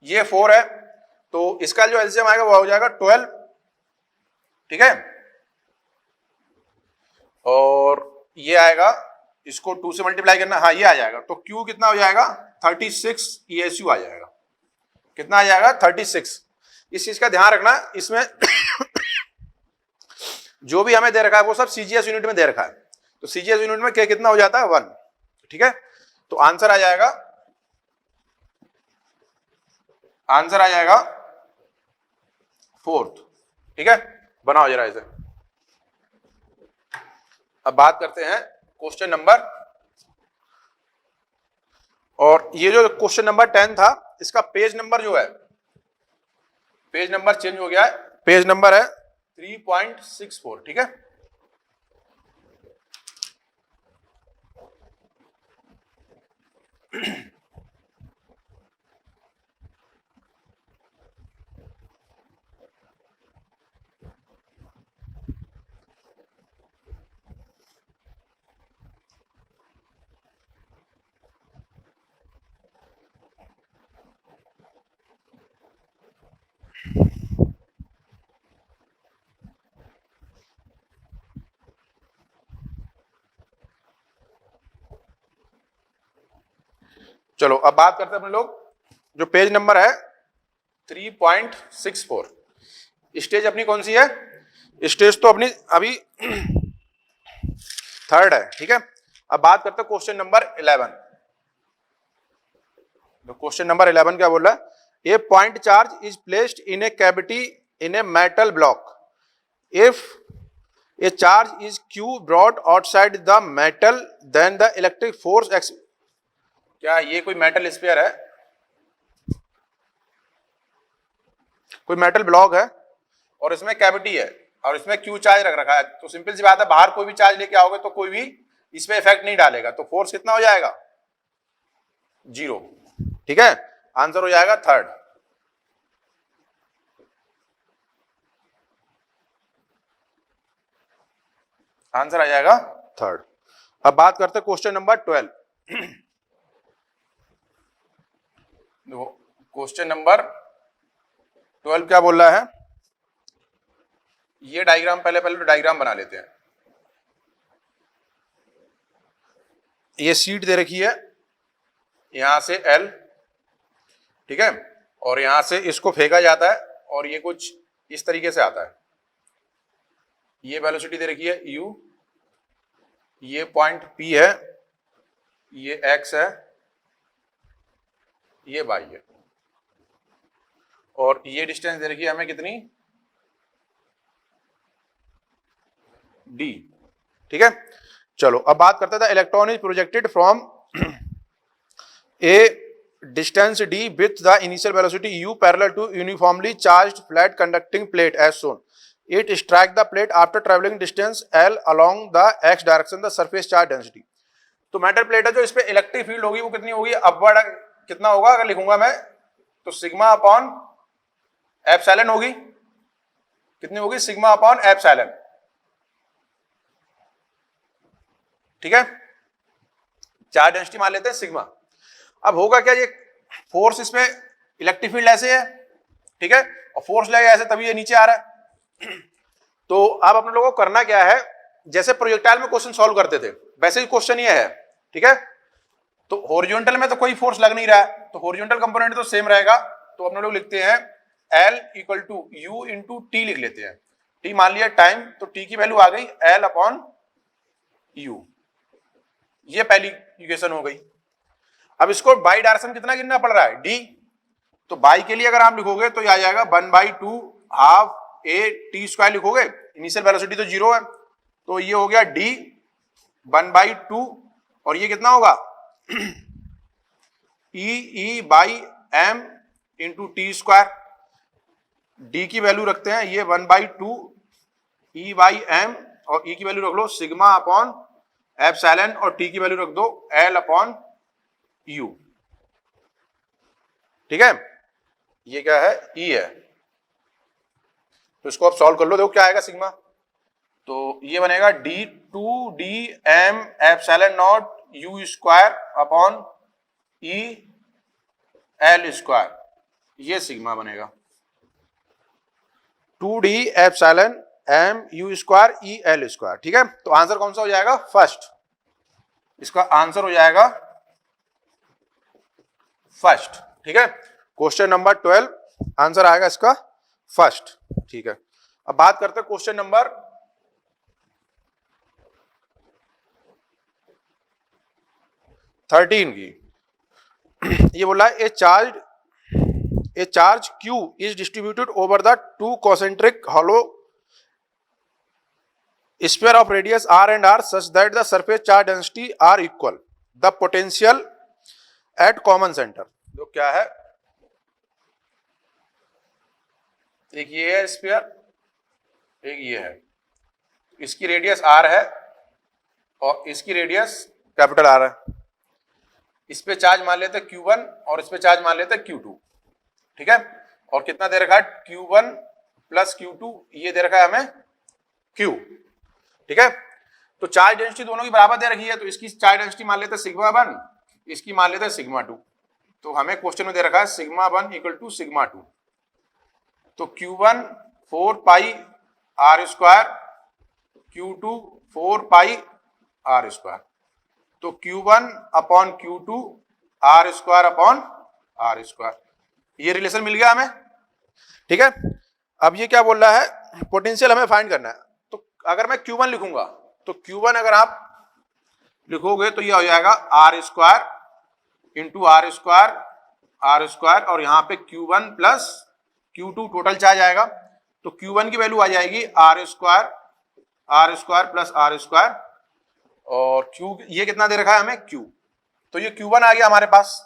ये 4 है तो इसका जो एलसीएम आएगा वो हो जाएगा 12। ठीक है, और ये आएगा, इसको 2 से मल्टीप्लाई करना, हाँ ये आ जाएगा। तो Q कितना हो जाएगा? 36 ESU आ जाएगा। कितना आ जाएगा? 36। इस चीज का ध्यान रखना, इसमें जो भी हमें दे रखा है वो सब सीजीएस यूनिट में दे रखा है। तो सीजीएस यूनिट में K कितना हो जाता है? 1। ठीक है, तो आंसर आ जाएगा, आंसर आ जाएगा 4th। ठीक है, बनाओ जरा इसे। अब बात करते हैं क्वेश्चन नंबर, और ये जो क्वेश्चन नंबर 10 था इसका पेज नंबर जो है, पेज नंबर चेंज हो गया है। पेज नंबर है 3.64। ठीक है, चलो अब बात करते हैं अपने लोग, जो पेज नंबर है 3.64। स्टेज अपनी कौन सी है? स्टेज तो अपनी अभी थर्ड है। ठीक है, अब बात करते हैं क्वेश्चन नंबर 11। तो क्वेश्चन नंबर 11 क्या बोल रहा है? A point charge is placed in a cavity in a metal block. If a charge is Q brought outside the metal then the electric force X. क्या ये कोई मेटल स्फीयर है? कोई मेटल ब्लॉक है और इसमें कैविटी है और इसमें Q चार्ज रख रखा है, तो सिंपल सी बात है बाहर कोई भी चार्ज लेके आओगे तो कोई भी इस पे इफेक्ट नहीं डालेगा, तो फोर्स कितना हो जाएगा? 0। ठीक है, आंसर हो जाएगा 3rd। आंसर आ जाएगा 3rd। अब बात करते हैं क्वेश्चन नंबर 12। देखो क्वेश्चन नंबर 12 क्या बोल रहा है? ये डायग्राम पहले तो डायग्राम बना लेते हैं। ये शीट दे रखी है यहां से L, ठीक है, और यहां से इसको फेंका जाता है और ये कुछ इस तरीके से आता है। ये वेलोसिटी दे रखी है u, ये पॉइंट P है, ये x है, ये y है, और ये डिस्टेंस दे रखी है हमें कितनी, d, ठीक है। चलो अब बात करते हैं, electron is projected from a distance d with the initial velocity u parallel to uniformly charged flat conducting plate as shown. It strike the plate after travelling distance l along the x direction the surface charge density. तो metal plate है जो इस पे electric field होगी वो कितनी होगी, upward कितना होगा, अगर लिखूंगा मैं तो सिग्मा अपॉन एप्सिलॉन होगी, कितनी होगी, सिग्मा अपॉन एप्सिलॉन, ठीक है। चार्ज डेंसिटी मान लेते हैं सिग्मा। अब होगा क्या, ये फोर्स इसमें इलेक्ट्रिक फील्ड ऐसे है, ठीक है, और फोर्स लगेगा ऐसे तभी ये नीचे आ रहा है। तो अब अपने लोगों को करना क्या है, जैसे प्रोजेक्टाइल में क्वेश्चन सॉल्व करते थे वैसे ही क्वेश्चन ये है, ठीक है। तो हॉरिजॉन्टल में तो कोई फोर्स लग नहीं रहा है, तो हॉरिजॉन्टल कंपोनेंट तो सेम रहेगा, तो अपने लोग लिखते हैं L equal to U into T लिख लेते हैं। टी मान लिया टाइम, तो टी की वैल्यू आ गई L अपॉन यू, ये पहली इक्वेशन हो गई। अब इसको बाई डायरेक्शन कितना गिनना पड़ रहा है, डी, तो बाई के लिए अगर आप लिखोगे तो ये आ जाएगा 1/2 हाफ ए टी स्क्वायर लिखोगे, इनिशियल वेलोसिटी तो 0 है, तो ये हो गया डी 1/2, और ये कितना होगा E by M into T square. D की वैल्यू रखते हैं ये 1/2 ई बाई एम, और ई की वैल्यू रख लो सिग्मा अपॉन एप्सिलॉन, और टी की वैल्यू रख दो एल अपॉन यू, ठीक है। ये क्या है, ई है, तो इसको आप सॉल्व कर लो, देखो क्या आएगा सिग्मा, तो ये बनेगा D2D m epsilon not you square upon E L square, ये सिग्मा बनेगा 2D epsilon m you square E L square, ठीक है। तो आंसर कौन सा हो जाएगा, फर्स्ट, इसका आंसर हो जाएगा फर्स्ट, ठीक है। क्वेश्चन नंबर 12 आंसर आएगा इसका फर्स्ट, ठीक है। अब बात करते हैं क्वेश्चन नंबर 13 की। ये बोला ए charge Q is distributed over the two concentric hollow sphere of radius r and r such that the surface charge density are equal. The potential at common center, जो क्या है, एक ये है स्फीयर, एक ये है, इसकी रेडियस r है और इसकी रेडियस कैपिटल R है। इस पे चार्ज मान लेते हैं Q1 और इस पे चार्ज मान लेते हैं Q2, ठीक है। और कितना दे रखा है, Q1 प्लस Q2, ये दे रखा है हमें Q, ठीक है। तो चार्ज डेंसिटी दोनों की बराबर दे रखी है, तो इसकी चार्ज डेंसिटी मान लेते हैं सिग्मा 1, इसकी मान लेते हैं सिग्मा 2। तो हमें क्वेश्चन में दे रखा है सिग्मा 1 इक्वल टू सिग्मा 2, तो Q1 4 पाई R स्क्वायर, Q2 4 पाई R स्क्वायर, तो Q1 upon Q2 R square upon R square, ये रिलेशन मिल गया हमें, ठीक है। अब ये क्या बोल रहा है, पोटेंशियल हमें फाइंड करना है। तो अगर मैं Q1 लिखूंगा, तो Q1 अगर आप लिखोगे तो ये हो जाएगा R square into R square, और यहाँ पे Q1 plus Q2 total charge आएगा, तो Q1 की वैल्यू आ जाएगी R square plus R square, और Q ये कितना दे रखा है हमें Q, तो ये Q1 आ गया हमारे पास,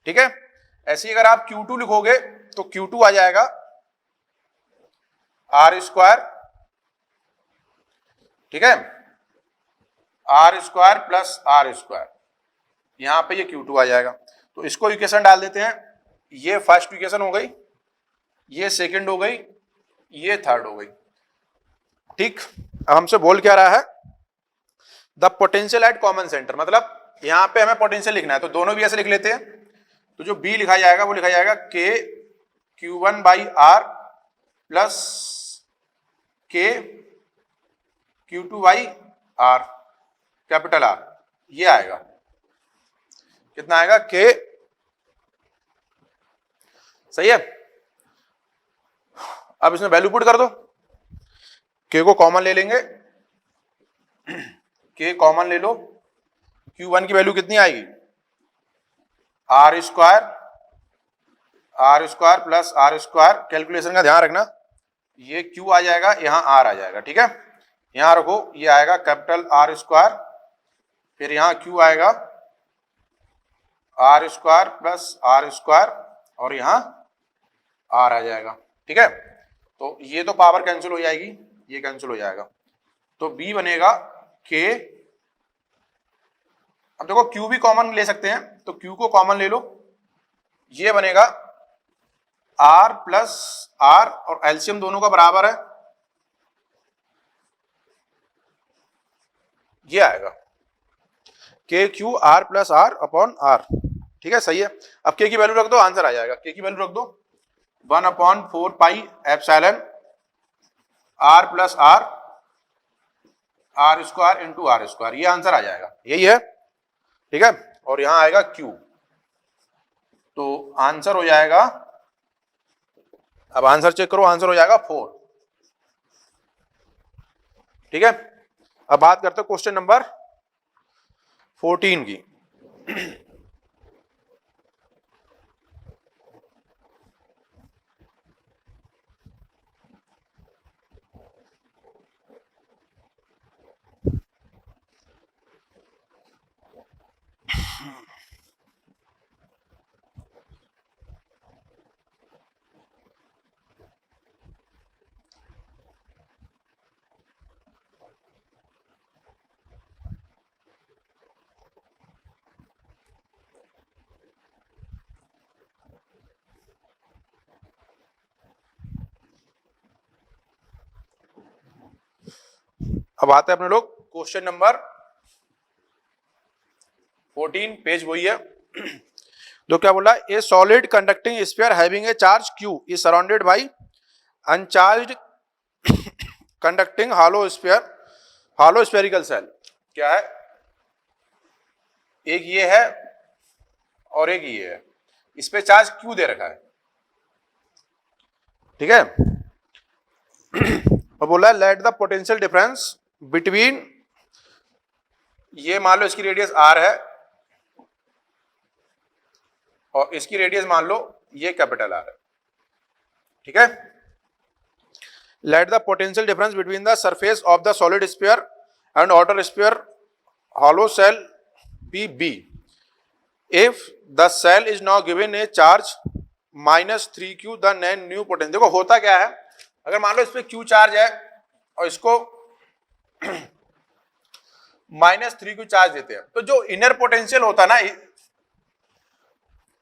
ठीक है। ऐसे ही अगर आप Q2 लिखोगे तो Q2 आ जाएगा R स्क्वायर, ठीक है, R square plus R square, यहां पे ये Q2 आ जाएगा। तो इसको इक्वेशन डाल देते हैं, ये फर्स्ट इक्वेशन हो गई, ये सेकंड हो गई, ये थर्ड हो गई, ठीक। अब हमसे बोल क्या रहा है, the potential at common centre, मतलब यहां पे हमें पोटेंशियल लिखना है, तो दोनों भी ऐसे लिख लेते हैं। तो जो B लिखा जाएगा वो लिखा जाएगा K Q1 by R plus K Q2 by R, capital R, ये आएगा कितना आएगा के, सही है। अब इसमें वैल्यू पुट कर दो, के को कॉमन ले लेंगे, के कॉमन ले लो, Q1 की वैल्यू कितनी आएगी, R square plus R square, calculation का ध्यान रखना, ये Q आ जाएगा, यहां R आ जाएगा, ठीक है। यहां रखो, ये आएगा कैपिटल आर स्क्वायर, फिर यहां Q आएगा R square plus R square, और यहां R आ जाएगा, ठीक है। तो ये तो पावर कैंसिल हो जाएगी, ये कैंसिल हो जाएगा, तो B बनेगा K। अब देखो Q भी कॉमन ले सकते हैं, तो Q को कॉमन ले लो, ये बनेगा R प्लस R, और एलसीएम दोनों का बराबर है, ये आएगा K Q R plus R upon R, ठीक है, सही है। अब के की वैल्यू रख दो, आंसर आ जाएगा, के की वैल्यू रख दो 1/4 pi epsilon R plus R, R square into R square, ये आंसर आ जाएगा, यही है, ठीक है। और यहां आएगा Q, तो आंसर हो जाएगा, अब आंसर चेक करो, आंसर हो जाएगा 4, ठीक है। अब बात करते हैं क्वेश्चन नंबर 14 की। अब आते हैं अपने लोग क्वेश्चन नंबर 14, पेज वही है। जो क्या बोला, ए solid conducting sphere having a charge Q is surrounded by uncharged conducting hollow spherical shell. क्या है, एक ये है और एक ये है, इस पे चार्ज Q दे रखा है, ठीक है। और बोला late the potential difference between, ये मान लो इसकी रेडियस R है और इसकी रेडियस मान लो ये कैपिटल R है, ठीक है। Let the potential difference between the surface of the solid sphere and outer sphere hollow shell be B if the shell is now given a charge -3Q the new potential. देखो होता क्या है, अगर मान लो इस पे Q चार्ज है और इसको -3Q चार्ज देते हैं, तो जो इनर पोटेंशियल होता है ना,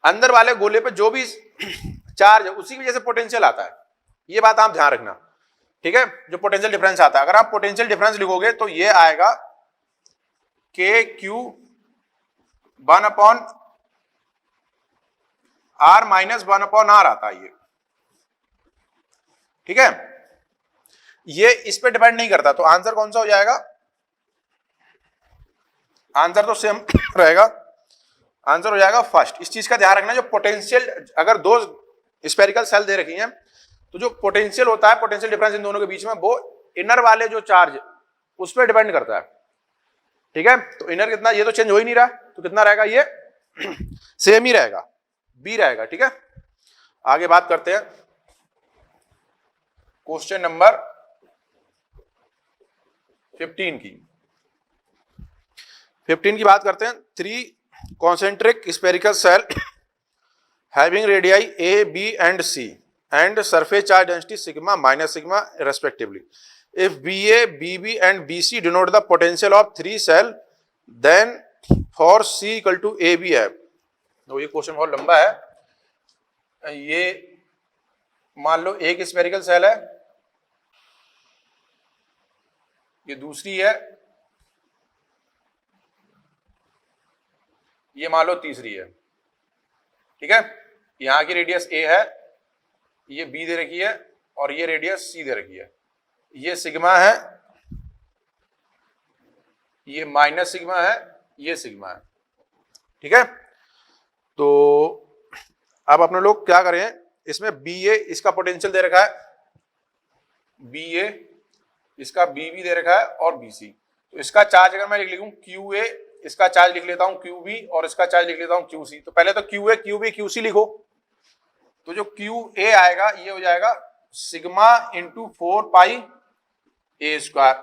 अंदर वाले गोले पे जो भी चार्ज है उसी की वजह से पोटेंशियल आता है, ये बात आप ध्यान रखना, ठीक है। जो पोटेंशियल डिफरेंस आता है, अगर आप पोटेंशियल डिफरेंस लिखोगे तो ये आएगा के क्यू 1/r -1/r आता है ये, ठीक है। ये इस पे डिपेंड नहीं करता, तो आंसर कौन सा हो जाएगा, आंसर तो सेम रहेगा, आंसर हो जाएगा फर्स्ट। इस चीज का ध्यान रखना, जो पोटेंशियल, अगर दो स्फेरिकल सेल दे रखी हैं तो जो पोटेंशियल होता है, पोटेंशियल डिफरेंस इन दोनों के बीच में, वो इनर वाले जो चार्ज उस पर डिपेंड करता है, ठीक है। तो इनर कितना, ये तो चेंज हो ही नहीं रहा, तो कितना रहेगा, ये सेम ही रहेगा, बी रहेगा, ठीक है। आगे बात करते हैं क्वेश्चन नंबर 15 की। 15 की बात करते हैं। 3 concentric spherical cell having radii A, B and C and surface charge density sigma minus sigma respectively. If BA, BB and BC denote the potential of 3 cell, then for C equal to AB है। तो ये question बहुत लंबा है। ये मान लो एक spherical shell है, ये दूसरी है, ये मान लो तीसरी है, ठीक है। यहां की रेडियस A है, ये B दे रखी है और ये रेडियस C दे रखी है, ये सिग्मा है, ये माइनस सिग्मा है, ये सिग्मा है, ठीक है। तो अब अपने लोग क्या करें, इसमें बी ए इसका पोटेंशियल दे रखा है, बी ए इसका बी बी दे रखा है और बी सी। तो इसका चार्ज अगर मैं लिखूं क्यू ए, इसका चार्ज लिख लेता हूं क्यू बी और इसका चार्ज लिख लेता हूं क्यू सी। तो पहले तो Q A Q B Q C लिखो। तो जो क्यू ए आएगा ये हो जाएगा sigma into 4 pi A square.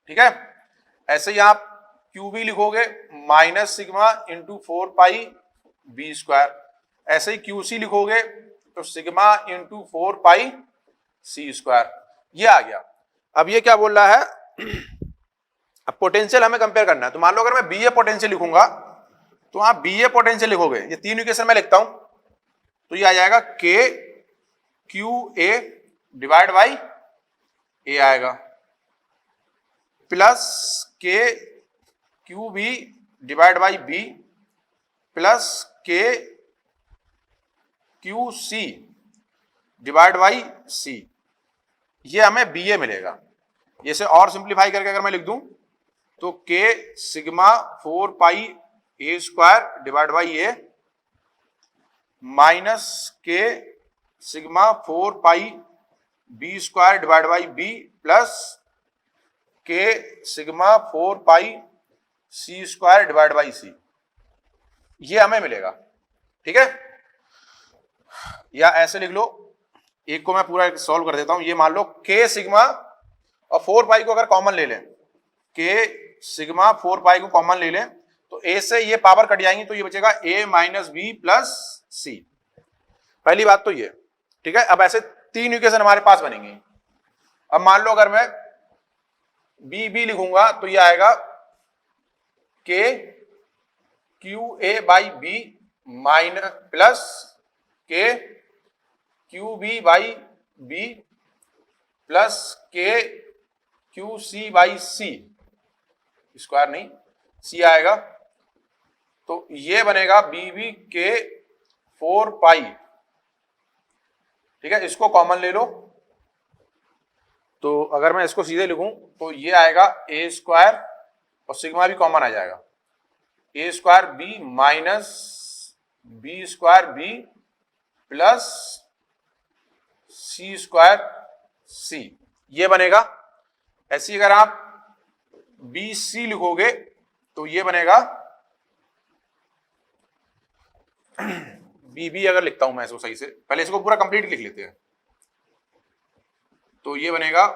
ठीक है, ऐसे ही आप क्यू बी लिखोगे minus sigma into 4 pi B square. ऐसे ही क्यू सी लिखोगे तो sigma into 4 pi C square. ये आ गया। अब ये क्या बोल रहा है, अब पोटेंशियल हमें कंपेयर करना है। तो मान लो अगर मैं बी ए पोटेंशियल लिखूंगा तो आप बी ए पोटेंशियल लिखोगे, ये तीन इक्वेशन मैं लिखता हूं, तो ये आ जाएगा K Q A divide by A आएगा plus K Q B divide by B plus K Q C divide by C. ये हमें बी ए मिलेगा। इसे और सिंप्लीफाई करके अगर मैं लिख दूं तो K sigma 4 pi A square divide by A minus K sigma 4 pi B square divide by B plus K sigma 4 pi C square divide by C. ये हमें मिलेगा। ठीक है, या ऐसे लिख लो, एक को मैं पूरा सॉल्व कर देता हूं। ये मान लो के सिग्मा और 4 पाई को अगर कॉमन ले लें, के सिग्मा 4 पाई को कॉमन ले लें तो ए से ये पावर कट जाएंगी तो ये बचेगा ए माइनस बी प्लस सी। पहली बात तो ये। ठीक है, अब ऐसे तीन इक्वेशन हमारे पास बनेंगी। अब मान लो अगर मैं बी बी लिखूंगा तो ये आएगा K Q A by B minus plus K Q B by B plus K Q C by C, square नहीं सी आएगा। तो ये बनेगा बी बी के 4 पाई। ठीक है, इसको कॉमन ले लो तो अगर मैं इसको सीधे लिखूं तो ये आएगा ए स्क्वायर और सिग्मा भी कॉमन आ जाएगा, A square B minus B square B plus C square C. ये बनेगा। ऐसी अगर आप बी सी लिखोगे तो ये बनेगा बी बी। अगर लिखता हूं मैं इसको सही से, पहले इसको पूरा कंप्लीट लिख लेते हैं। तो ये बनेगा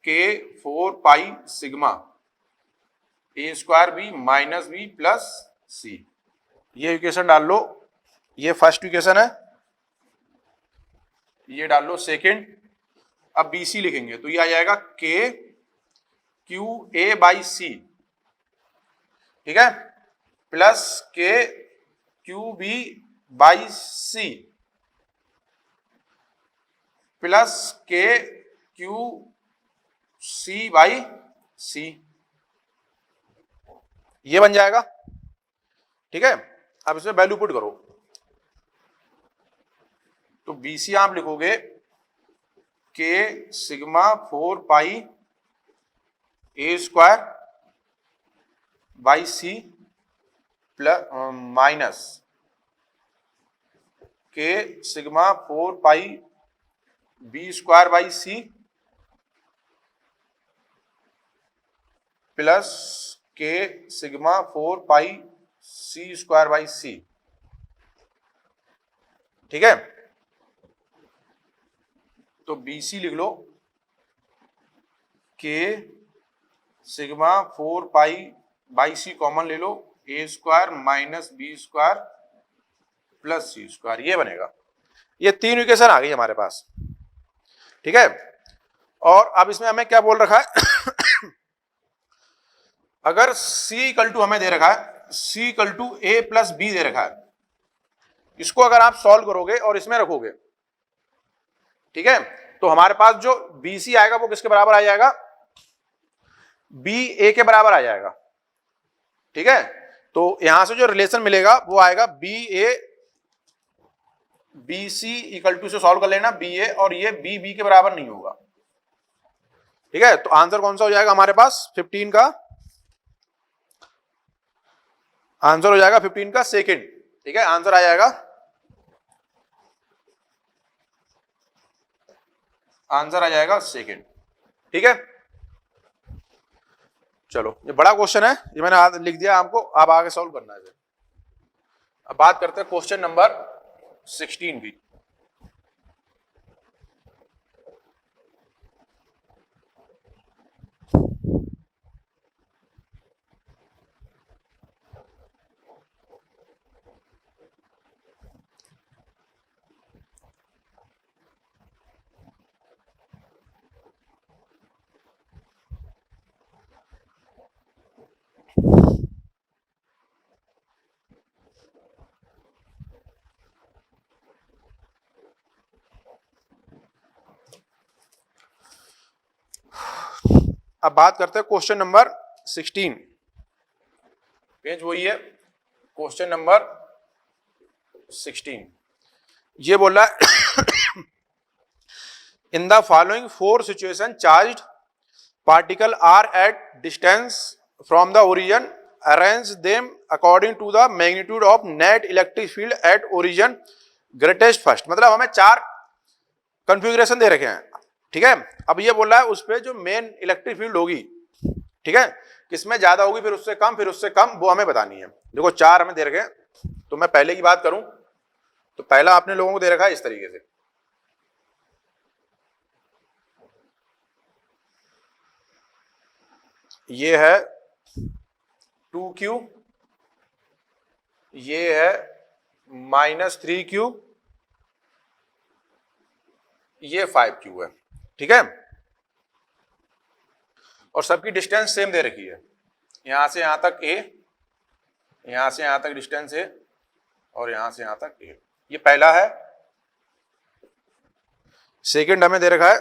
K 4 pi sigma A square B minus B plus C. ये इक्वेशन डाल लो, ये फर्स्ट इक्वेशन है, ये डाल लो सेकेंड। अब बी सी लिखेंगे तो ये आ जाएगा K Q A by C. ठीक है, plus K Q B by C plus K Q C by C. ये बन जाएगा। ठीक है, अब इसमें वैल्यू पुट करो तो बी सी आप लिखोगे K sigma 4 pi A square by C plus minus K sigma 4 pi B square by C plus K sigma 4 pi C square by C. ठीक है, तो बी सी लिख लो K sigma 4 pi by C common ले लो, A square minus B square plus C square. ये बनेगा। ये तीन इक्वेशन आ गई हमारे पास। ठीक है, और अब इसमें हमें क्या बोल रखा है अगर c इक्वल टू हमें दे रखा है, c equal to A plus B दे रखा है, इसको अगर आप सॉल्व करोगे और इसमें रखोगे, ठीक है, तो हमारे पास जो बी सी आएगा वो किसके बराबर आ जाएगा, बी ए के बराबर आ जाएगा। ठीक है, तो यहां से जो रिलेशन मिलेगा वो आएगा B A B C equal to से सॉल्व कर लेना बी ए, और ये बी बी के बराबर नहीं होगा। ठीक है, तो आंसर कौन सा हो जाएगा हमारे पास 15 का आंसर हो जाएगा 15 का सेकंड। ठीक है, आंसर आ जाएगा, आंसर आ जाएगा सेकेंड। ठीक है, चलो ये बड़ा क्वेश्चन है, ये मैंने आज लिख दिया आपको, आप आगे सॉल्व करना है। अब बात करते हैं क्वेश्चन नंबर 16 की। अब बात करते हैं क्वेश्चन नंबर 16, पेज वही है, क्वेश्चन नंबर 16। ये बोल रहा है in the following 4 situation charged particle are at distance from the origin, arrange them according to the magnitude of net electric field at origin greatest first. मतलब हमें 4 configuration दे रखे हैं, ठीक है। अब ये बोल रहा है उस पर जो मेन इलेक्ट्रिक फील्ड होगी, ठीक है, किसमें ज्यादा होगी, फिर उससे कम, फिर उससे कम, वो हमें बतानी है। देखो 4 हमें दे रखे हैं, तो मैं पहले की बात करूं तो पहला आपने लोगों को दे रखा है इस तरीके से, ये है 2Q, ये है -3Q, ये 5Q है, ठीक है। और सबकी डिस्टेंस सेम दे रखी है, यहां से यहां तक A, यहां से यहां तक डिस्टेंस है, और यहां से यहां तक A। ये पहला है। सेकंड हमें दे रखा है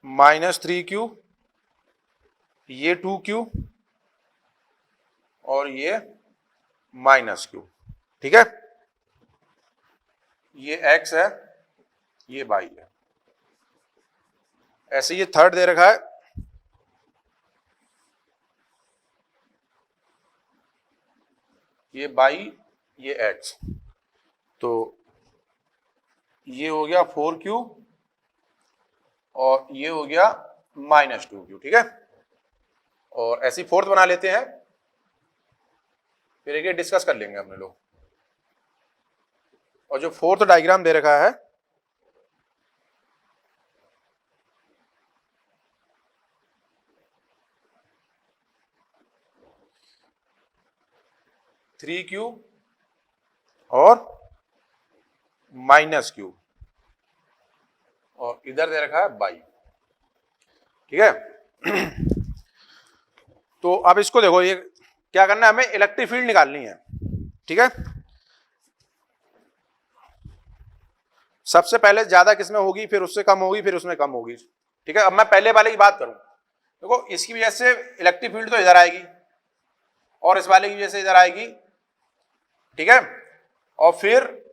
-3Q, ये 2Q, और ये -Q, ठीक है। ये X है, ये Y है। ऐसे ये थर्ड दे रखा है, ये Y, ये X, तो ये हो गया 4Q, और ये हो गया -2Q, ठीक है। और ऐसी फोर्थ बना लेते हैं, फिर एक डिस्कस कर लेंगे अपने लोग। और जो फोर्थ डायग्राम दे रखा है, -3Q और -Q, और इधर दे रखा है Y, ठीक है। तो अब इसको देखो, ये क्या करना है, हमें इलेक्ट्रिक फील्ड निकालनी है, ठीक है। सबसे पहले ज्यादा किसमें होगी, फिर उससे कम होगी, फिर उसमें कम होगी, ठीक है। अब मैं पहले वाले की बात करूं, देखो इसकी वजह से इलेक्ट्रिक फील्ड तो इधर आएगी, और इस वाले की वजह से इधर आएगी, ठीक है। और फिर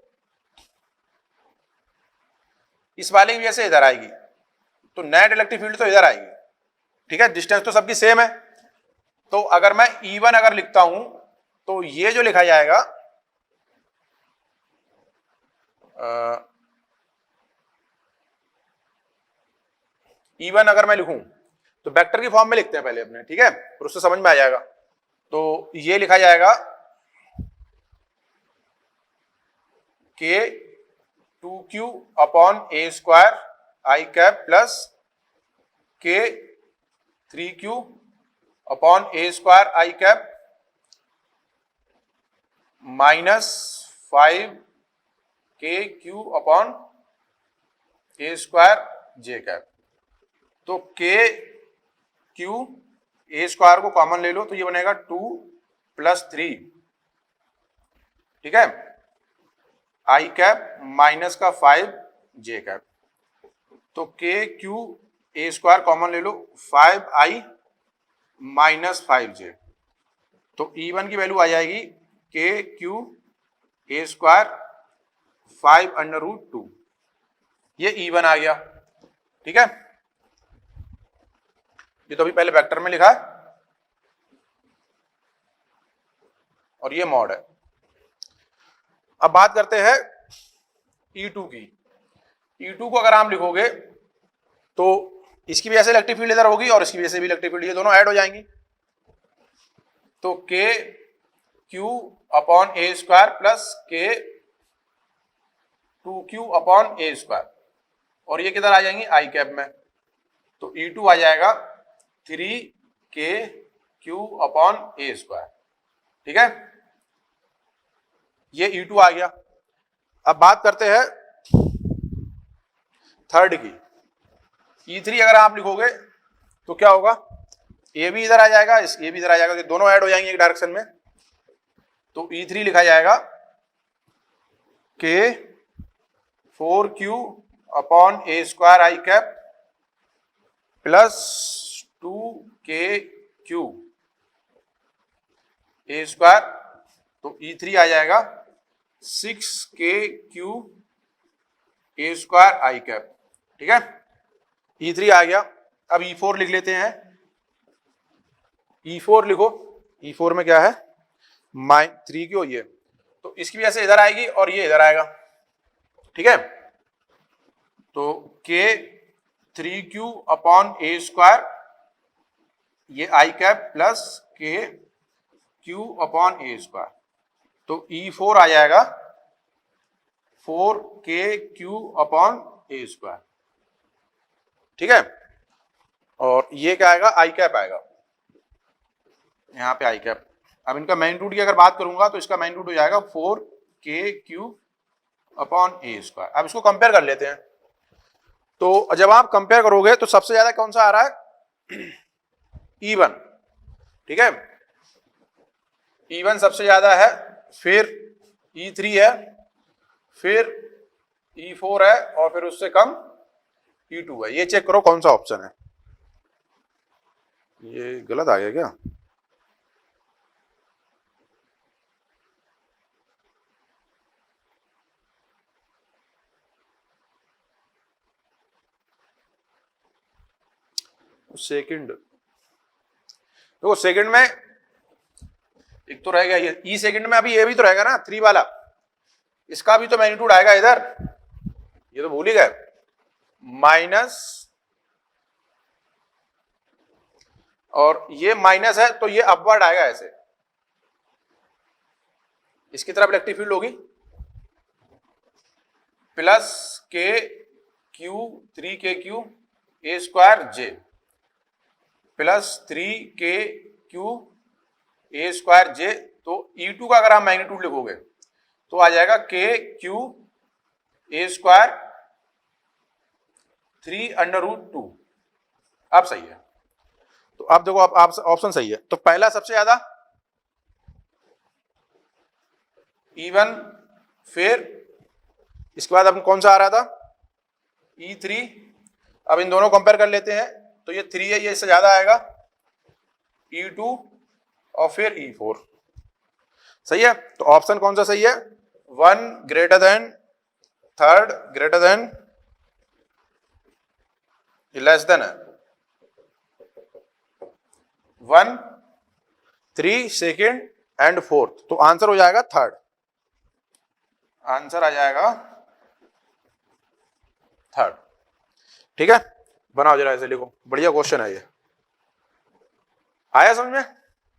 इस वाले की वजह से इधर आएगी, तो नेट इलेक्ट्रिक फील्ड तो इधर आएगी, ठीक है। डिस्टेंस तो सबकी सेम है, तो अगर मैं E1 अगर लिखता हूं, तो ये जो लिखा जाएगा E1 अगर मैं लिखूं तो वेक्टर की फॉर्म में लिखते हैं पहले अपने, ठीक है, और उससे समझ में आ जाएगा। तो ये लिखा जाएगा K 2Q upon A² I cap plus K 3Q upon A² I cap -5KQ upon A² J cap. तो KQ A² को कॉमन ले लो, तो ये बनेगा 2 + 3, ठीक है, I कैप माइनस का 5 J कैप। तो KQ A² कॉमन ले लो, 5I - 5J। तो E1 की वैल्यू आ जाएगी KQ A² 5√2, ये E1 आ गया। ठीक है, ये तो अभी पहले वेक्टर में लिखा है और ये मॉड है। अब बात करते हैं E2 की। E2 को अगर आप लिखोगे तो इसकी भी ऐसे इलेक्ट्रिक फील्ड इधर होगी और इसकी भी ऐसे भी इलेक्ट्रिक फील्ड, ये दोनों ऐड हो जाएंगी। तो के Q upon A square plus के 2Q अपॉन ए स्क्वायर, और ये किधर आ जाएंगी आई कैप में। तो E2 आ जाएगा 3KQ अपॉन ए स्क्वायर। ठीक है, ये E2 आ गया। अब बात करते हैं थर्ड की। E3 अगर आप लिखोगे तो क्या होगा, ये भी इधर आ जाएगा, ये भी इधर आ जाएगा, दोनों ऐड हो जाएंगे एक डायरेक्शन में। तो E3 लिखा जाएगा के 4Q upon A square I cap plus 2KQ A square. तो E3 आ जाएगा 6KQ ए स्क्वायर आई कैप। ठीक है, E3 आ गया। अब E4 लिख लेते हैं। E4 लिखो, E4 में क्या है, 3Q ये, तो इसकी भी ऐसे इधर आएगी और ये इधर आएगा। ठीक है, तो के 3Q अपॉन ए स्क्वायर ये आई कैप प्लस के Q अपॉन ए स्क्वायर। तो E4 आ जाएगा 4KQ अपॉन ए स्क्वायर। ठीक है, और ये क्या आएगा, आई कैप आएगा, यहाँ पे आई कैप। अब इनका मैग्नीट्यूड की अगर बात करूंगा तो इसका मैग्नीट्यूड हो जाएगा 4KQ अपॉन ए स्क्वायर। अब इसको कंपेयर कर लेते हैं। तो जब आप कंपेयर करोगे तो सबसे ज्यादा कौन सा आ रहा है, E1। ठीक है, E1 सबसे ज्यादा है, फिर E3 है, फिर E4 है, और फिर उससे कम E2 है। ये चेक करो कौन सा ऑप्शन है। ये गलत आ गया क्या, सेकंड, तो सेकंड में एक तो रहेगा ये ई सेकंड में, अभी ये भी तो रहेगा ना 3 वाला, इसका भी तो मैग्नीट्यूड आएगा इधर, ये तो भूल ही गए, माइनस, और ये माइनस है तो ये अपवर्ड आएगा ऐसे, इसकी तरफ इलेक्ट्रिक फील्ड होगी, प्लस के क्यू 3KQ ए स्क्वायर जे प्लस 3KQ ए स्क्वायर जे। तो E2 का अगर आप मैग्नीट्यूड लिखोगे तो आ जाएगा KQ ए स्क्वायर 3√2। अब सही है, तो अब देखो आप ऑप्शन सही है। तो पहला सबसे ज्यादा E1, फिर इसके बाद अब कौन सा आ रहा था, E3। अब इन दोनों कंपेयर कर लेते हैं, तो ये 3 है, ये इससे ज्यादा आएगा, E2 और फिर E4। सही है, तो ऑप्शन कौन सा सही है, 1 greater than third greater than less than है 1, 3 सेकेंड एंड फोर्थ। तो आंसर हो जाएगा थर्ड, आंसर आ जाएगा थर्ड। ठीक है, बनाओ जरा ऐसे लिखो, बढ़िया क्वेश्चन है ये। आया समझ में,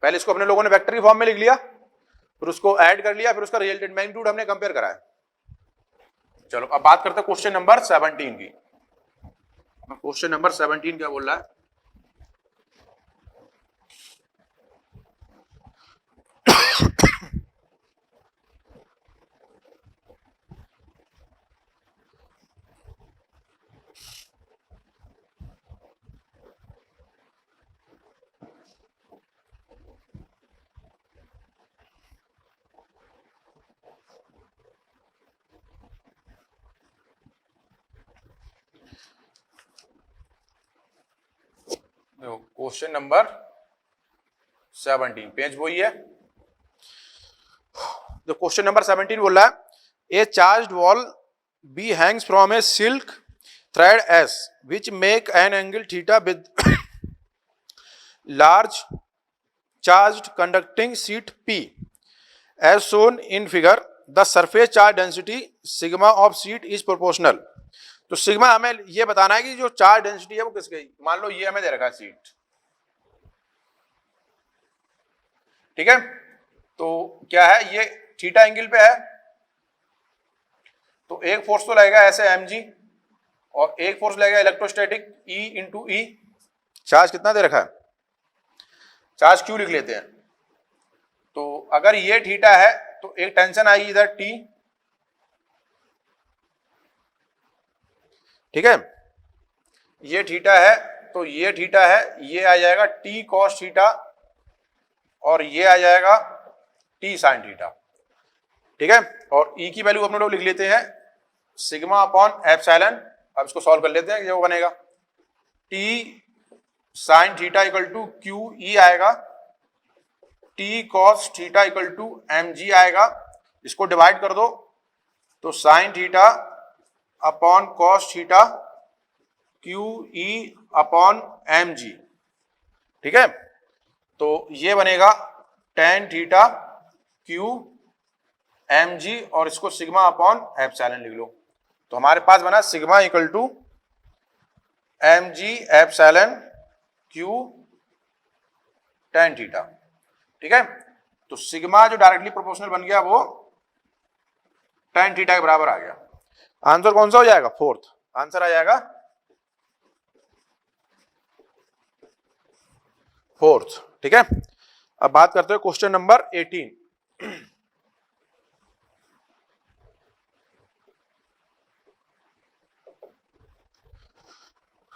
पहले इसको अपने लोगों ने वेक्टर की फॉर्म में लिख लिया, फिर उसको ऐड कर लिया, फिर उसका रिजल्टेंट मैग्नीट्यूड हमने कंपेयर कराया। चलो अब बात करते हैं क्वेश्चन नंबर 17 की। क्वेश्चन नंबर 17 क्या बोल रहा है, क्वेश्चन नंबर 17, पेज वही है। तो क्वेश्चन नंबर 17 बोल रहा है, a charged ball B hangs from a silk thread S which make an angle theta with large charged conducting sheet P. As shown in figure, the surface charge density sigma of sheet is proportional. तो sigma हमें ये बताना है कि जो charge density है वो किसकी, मान लो ये हमें दे रखा है सीट, ठीक है, तो क्या है ये थीटा एंगल पे है, तो एक फोर्स तो लगेगा ऐसे mg और एक फोर्स लगेगा इलेक्ट्रोस्टैटिक E इंटू ई। चार्ज कितना दे रखा है, चार्ज Q लिख लेते हैं। तो अगर ये थीटा है तो एक टेंशन आएगी इधर T, ठीक है, ये थीटा है तो ये थीटा है, ये आ जाएगा T cos थीटा और ये आ जाएगा T sin थीटा, ठीक है। और E की वैल्यू अपने लोग लिख लेते हैं सिग्मा अपॉन एप्सिलॉन। अब इसको सॉल्व कर लेते हैं, ये वो बनेगा T sin theta equal to Q E आएगा, T cos theta equal to mg आएगा। इसको डिवाइड कर दो तो sin theta upon cos theta Q E upon M G, ठीक है। तो ये बनेगा tan theta Q M G और इसको सिग्मा अपॉन एप्सिलॉन लिख लो। तो हमारे पास बना sigma equal to M G epsilon Q tan theta, ठीक है। तो सिग्मा जो डायरेक्टली प्रोपोर्शनल बन गया वो tan थीटा के बराबर आ गया। आंसर कौन सा हो जाएगा, फोर्थ आंसर आ जाएगा फोर्थ, ठीक है। अब बात करते हैं क्वेश्चन नंबर 18।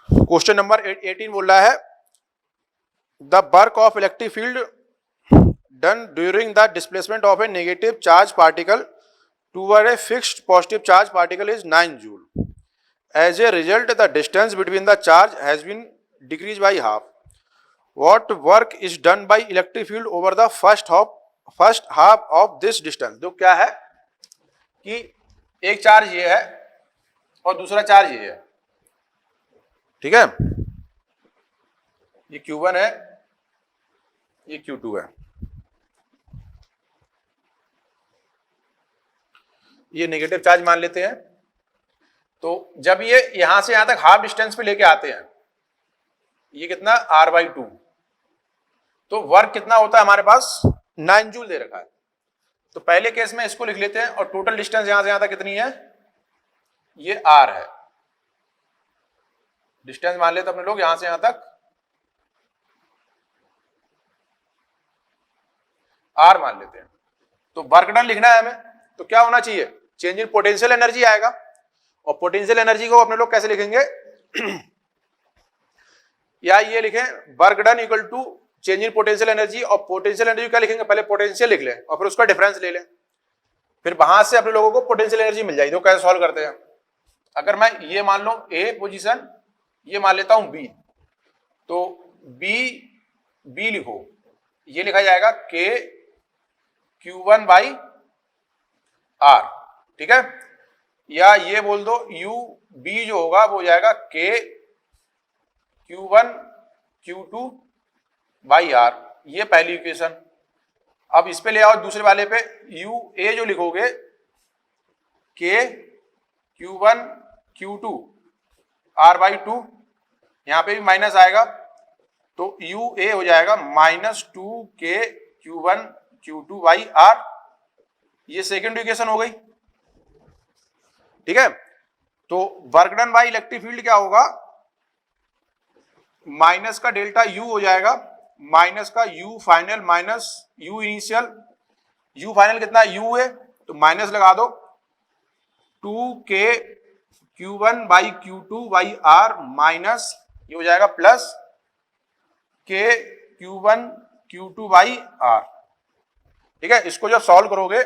क्वेश्चन नंबर 18 बोल रहा है the work of electric field done during the displacement of A negative charge particle toward a fixed positive charge particle is 9 joule. As a result, the distance between the charge has been decreased by half. What work is done by electric field over the first half of this distance? तो क्या है कि एक charge ये है और दूसरा charge ये है, ठीक है, ये Q1 है, ये Q2 है, ये नेगेटिव चार्ज मान लेते हैं। तो जब ये यहां से यहां तक हाफ डिस्टेंस पे लेके आते हैं, ये कितना R/2, तो वर्क कितना होता है हमारे पास 9 जूल दे रखा है। तो पहले केस में इसको लिख लेते हैं और टोटल डिस्टेंस यहां से यहां तक कितनी है, ये R है, डिस्टेंस मान लेते अपने लोग यहां से यहां तक R मान लेते हैं। तो वर्क डन लिखना है हमें, तो क्या होना चाहिए, चेंज इन पोटेंशियल एनर्जी आएगा। और पोटेंशियल एनर्जी को अपने लोग कैसे लिखेंगे या ये लिखें work done equal to change in potential energy, और पोटेंशियल एनर्जी क्या लिखेंगे, पहले पोटेंशियल लिख लें और फिर उसका डिफरेंस ले लें, फिर वहां से अपने लोगों को पोटेंशियल एनर्जी मिल जाएगी। तो कैसे सॉल्व करते हैं, अगर मैं ये मान लो ए पोजीशन, ये मान लेता हूं बी, तो बी लिखो, ये लिखा जाएगा के Q1 बाई आर, ठीक है, या ये बोल दो यू बी जो होगा वो जाएगा के Q1 Q2 बाई आर, ये पहली इक्वेशन। अब इस पे ले आओ दूसरे वाले पे, यू ए जो लिखोगे के Q1 Q2 R/2, यहां पे भी माइनस आएगा तो यू ए हो जाएगा -2 के Q1 Q2 बाई आर, ये सेकेंड इक्वेशन हो गई, ठीक है। तो work done by electric field क्या होगा, माइनस का डेल्टा यू हो जाएगा, माइनस का you final minus you initial, you final कितना यू है तो माइनस लगा दो 2 के Q1 by Q2 by are minus ये हो जाएगा प्लस के Q1 Q2 बाई आर, ठीक है। इसको जब सॉल्व करोगे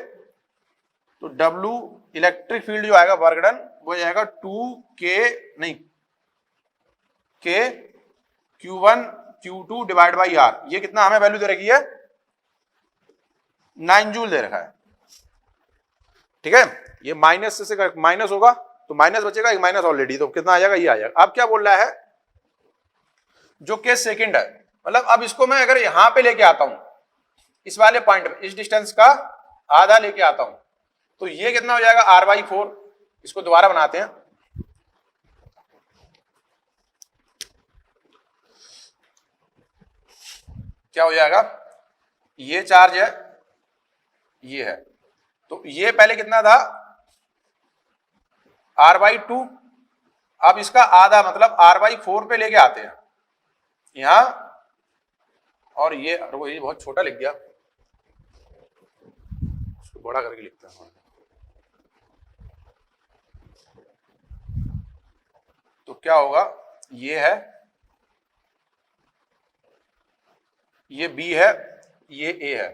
तो W इलेक्ट्रिक फील्ड जो आएगा वर्क डन वो जाएगा 2 के नहीं के Q1 Q2 divide by are, ये कितना हमें वैल्यू दे रखी है 9 जूल दे रखा है, ठीक है। ये माइनस से माइनस होगा तो माइनस बचेगा, एक माइनस ऑलरेडी, तो कितना आ जाएगा, ये आ जाएगा। अब क्या बोल रहा है, जो केस सेकंड है, मतलब अब इसको मैं अगर यहां पे लेके आता हूं, इस वाले पॉइंट पे इस डिस्टेंस का आधा लेके आता हूं, तो ये कितना हो जाएगा, r/4। इसको दोबारा बनाते हैं, क्या हो जाएगा, ये चार्ज है, ये है, तो ये पहले कितना था, r/2। अब इसका आधा मतलब r/4 पे लेके आते हैं यहां, और ये बहुत छोटा लिख गया, इसको बड़ा करके लिखते हैं। तो क्या होगा, ये है, ये B है, ये A है,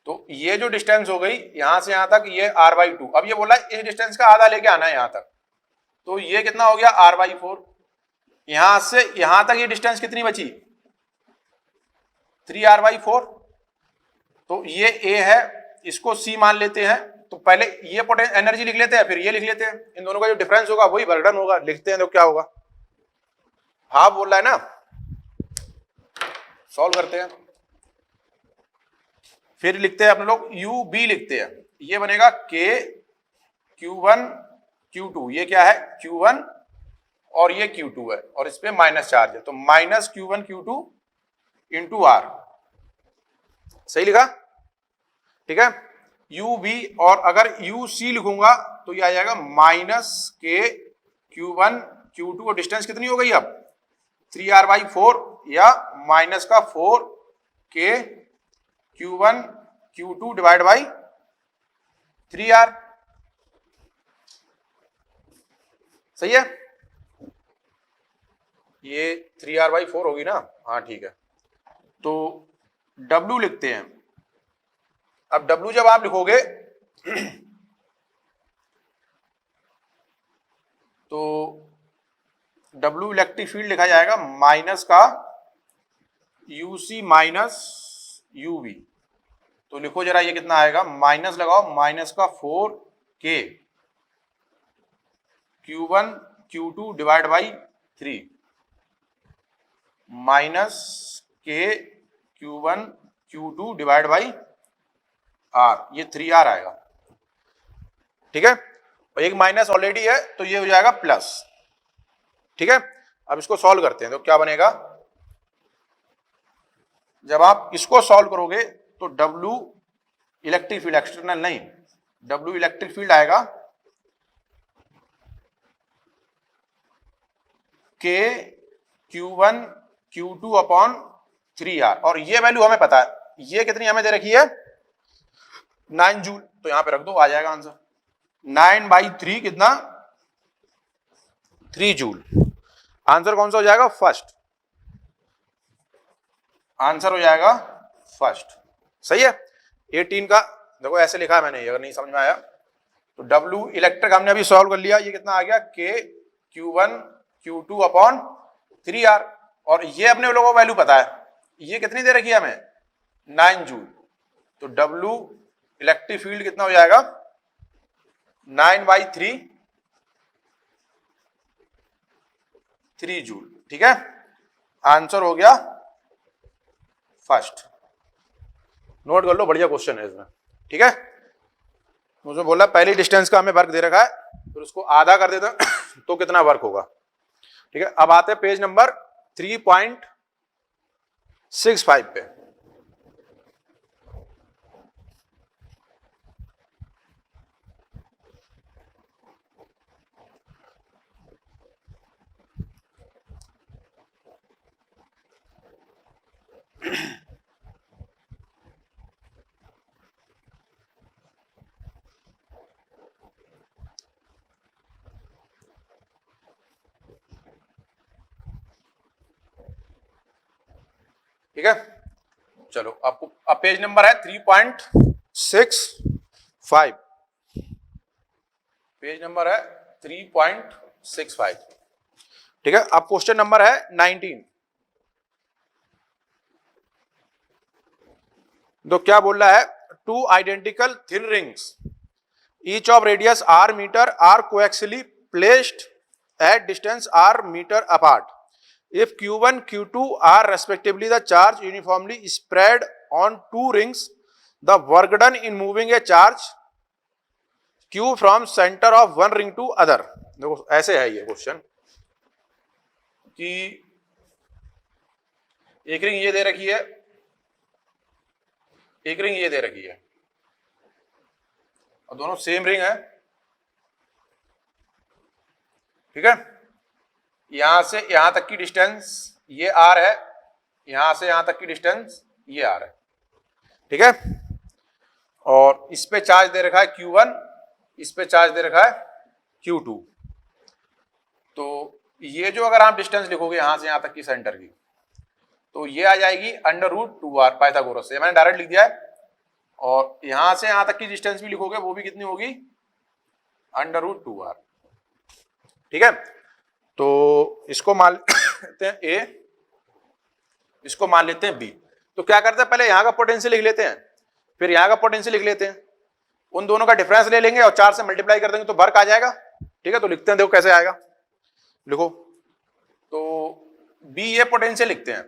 तो ये जो डिस्टेंस हो गई यहां से यहां तक, ये r/2। अब ये बोला इस डिस्टेंस का आधा लेके आना है यहां तक, तो ये कितना हो गया, r/4। यहां से यहां तक ये डिस्टेंस कितनी बची, 3r/4। तो ये A है, इसको C मान लेते हैं, तो पहले ये पोटेंशियल एनर्जी लिख लेते हैं, फिर ये लिख लेते हैं, इन दोनों का जो डिफरेंस होगा वही वर्क डन होगा, लिखते हैं तो क्या होगा, हाफ बोल रहा है ना, सॉल्व करते हैं, फिर लिखते हैं अपने लोग UB लिखते हैं, ये बनेगा K Q1 Q2, ये क्या है Q1 और ये Q2 है, और इस पे माइनस चार्ज है, तो minus Q1 Q2 into R, सही लिखा, ठीक है। UB, और अगर UC लिखूंगा तो ये आ जाएगा माइनस K Q1 Q2, और डिस्टेंस कितनी हो गई अब, 3r/4 या माइनस का 4K Q1 Q2 divide by 3r, सही है, ये 3r/4 होगी ना, हाँ ठीक है। तो W लिखते हैं, अब W जब आप लिखोगे तो W इलेक्ट्रिक फील्ड लिखा जाएगा माइनस का UC माइनस UV, तो लिखो जरा ये कितना आएगा, माइनस लगाओ, माइनस का 4K Q1 Q2 divide by 3 minus K Q1 Q2 divide by R, ये 3R आएगा, ठीक है, और एक माइनस ऑलरेडी है तो ये हो जाएगा प्लस, ठीक है। अब इसको सॉल्व करते हैं, तो क्या बनेगा, जब आप इसको सॉल्व करोगे तो W इलेक्ट्रिक फील्ड, एक्सटर्नल नहीं, W इलेक्ट्रिक फील्ड आएगा K Q1 Q2 upon 3R, और ये वैल्यू हमें पता है, ये कितनी हमें दे रखी है, 9 जूल, तो यहां पे रख दो, आ जाएगा आंसर, 9/3 कितना, 3 जूल। आंसर कौन सा हो जाएगा, फर्स्ट, आंसर हो जाएगा फर्स्ट, सही है। 18 का देखो ऐसे लिखा है मैंने, अगर नहीं समझ में आया तो W इलेक्ट्रिक हमने अभी सॉल्व कर लिया, ये कितना आ गया, K Q1 Q2 upon 3R, और ये अपने लोगों को वैल्यू पता है, ये कितनी दे रखी है हमें, 9 जूल, तो W इलेक्ट्रिक फील्ड कितना हो जाएगा, 9/3 3 जूल, ठीक है, आंसर हो गया फर्स्ट। नोट कर लो, बढ़िया क्वेश्चन है इसमें, ठीक है। मुझे बोला पहली डिस्टेंस का हमें वर्क दे रखा है, फिर उसको आधा कर देते तो कितना वर्क होगा, ठीक है। अब आते हैं पेज नंबर 3.65 पे, ठीक है। चलो आपको अब पेज नंबर है 3.65, पेज नंबर है 3.65, ठीक है। अब क्वेश्चन नंबर है 19, तो क्या बोल रहा है, 2 identical thin rings each of radius r metre are coaxially placed at distance r meter apart. If Q1, Q2 are respectively the charge uniformly spread on two rings, the work done in moving a charge Q from center of one ring to other. देखो ऐसे है ये question कि एक ring ये दे रखी है, एक रिंग ये दे रखी है और दोनों सेम रिंग है, ठीक है। यहां से यहां तक की डिस्टेंस ये r है, यहां से यहां तक की डिस्टेंस ये r है, ठीक है। और इस पे चार्ज दे रखा है Q1, इस पे चार्ज दे रखा है Q2। तो ये जो अगर आप डिस्टेंस लिखोगे यहां से यहां तक की सेंटर की, तो ये आ जाएगी √2r पाइथागोरस से, मैंने डायरेक्ट लिख दिया है। और यहां से यहां तक की डिस्टेंस भी लिखोगे वो भी कितनी होगी, √2r, ठीक है। तो इसको मान लेते हैं A, इसको मान लेते हैं B। तो क्या करते हैं, पहले यहां का पोटेंशियल लिख लेते हैं, फिर यहां का पोटेंशियल लिख लेते हैं, उन दोनों का डिफरेंस ले लेंगे और 4 से मल्टीप्लाई कर देंगे तो वर्क आ जाएगा, ठीक है। तो लिखते हैं, देखो कैसे आएगा, लिखो। तो B ये पोटेंशियल लिखते हैं,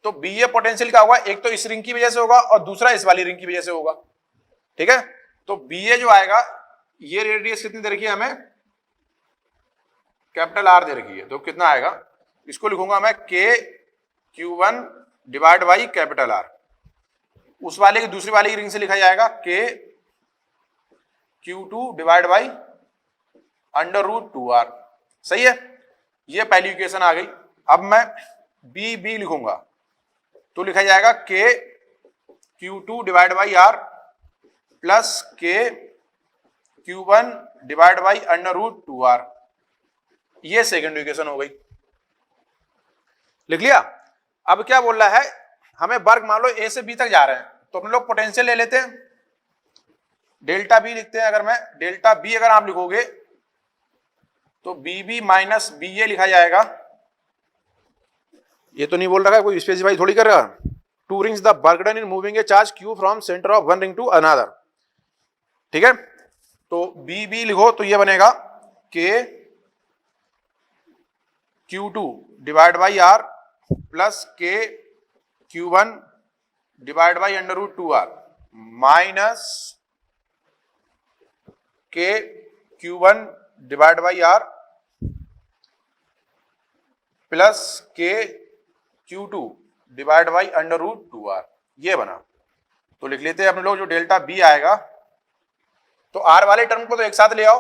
तो B ये पोटेंशियल क्या होगा, एक तो इस रिंग की वजह से होगा और दूसरा इस वाली रिंग की वजह से होगा, ठीक है। तो B ये जो आएगा, ये रेडियस कितनी दे रखी है हमें, कैपिटल R दे रखी है, तो कितना आएगा, इसको लिखूंगा मैं KQ1 divide by capital R। उस वाले की दूसरी वाली की रिंग से लिखा जाएगा KQ2 डिवाइड बाई √2r, सही है। ये पहली इक्वेशन आ गई। अब मैं B लिखूंगा तो लिखा जाएगा KQ2 divide by R plus KQ1 divide by √2r। ये सेकेंड इक्वेशन हो गई, लिख लिया। अब क्या बोल रहा है, हमें वर्क मान लो A से B तक जा रहे हैं, तो हम लोग पोटेंशियल ले लेते हैं, डेल्टा B लिखते हैं। अगर मैं डेल्टा B अगर आप लिखोगे तो BB माइनस BA लिखा जाएगा। ये तो नहीं बोल रहा है, कोई स्पेसिफाई थोड़ी कर रहा है। Two rings the work done in moving a charge Q from centre of one ring to another, ठीक है। तो BB लिखो तो ये बनेगा KQ2 divide by R plus KQ1 divide by √2r minus KQ1 divide by R plus KQ2 divide by √2r, ये बना। तो लिख लेते हैं अपने लोग, जो डेल्टा B आएगा, तो R वाले टर्म को तो एक साथ ले आओ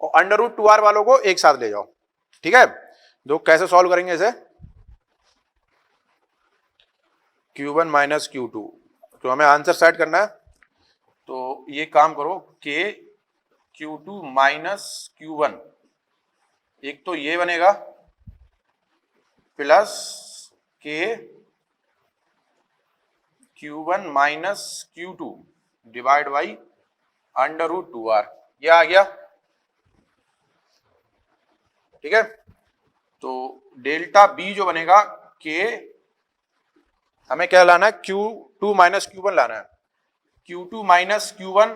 और √2r वालों को एक साथ ले जाओ, ठीक है। दो कैसे सॉल्व करेंगे इसे, Q1 माइनस Q2, तो हमें आंसर सेट करना है। तो ये काम करो, KQ2 माइनस Q1, एक तो ये बनेगा plus KQ1 minus Q2 divide by √2r, ये आ गया, ठीक है। तो डेल्टा B जो बनेगा हमें क्या लाना है, Q2 माइनस Q1 लाना है। Q2 minus Q1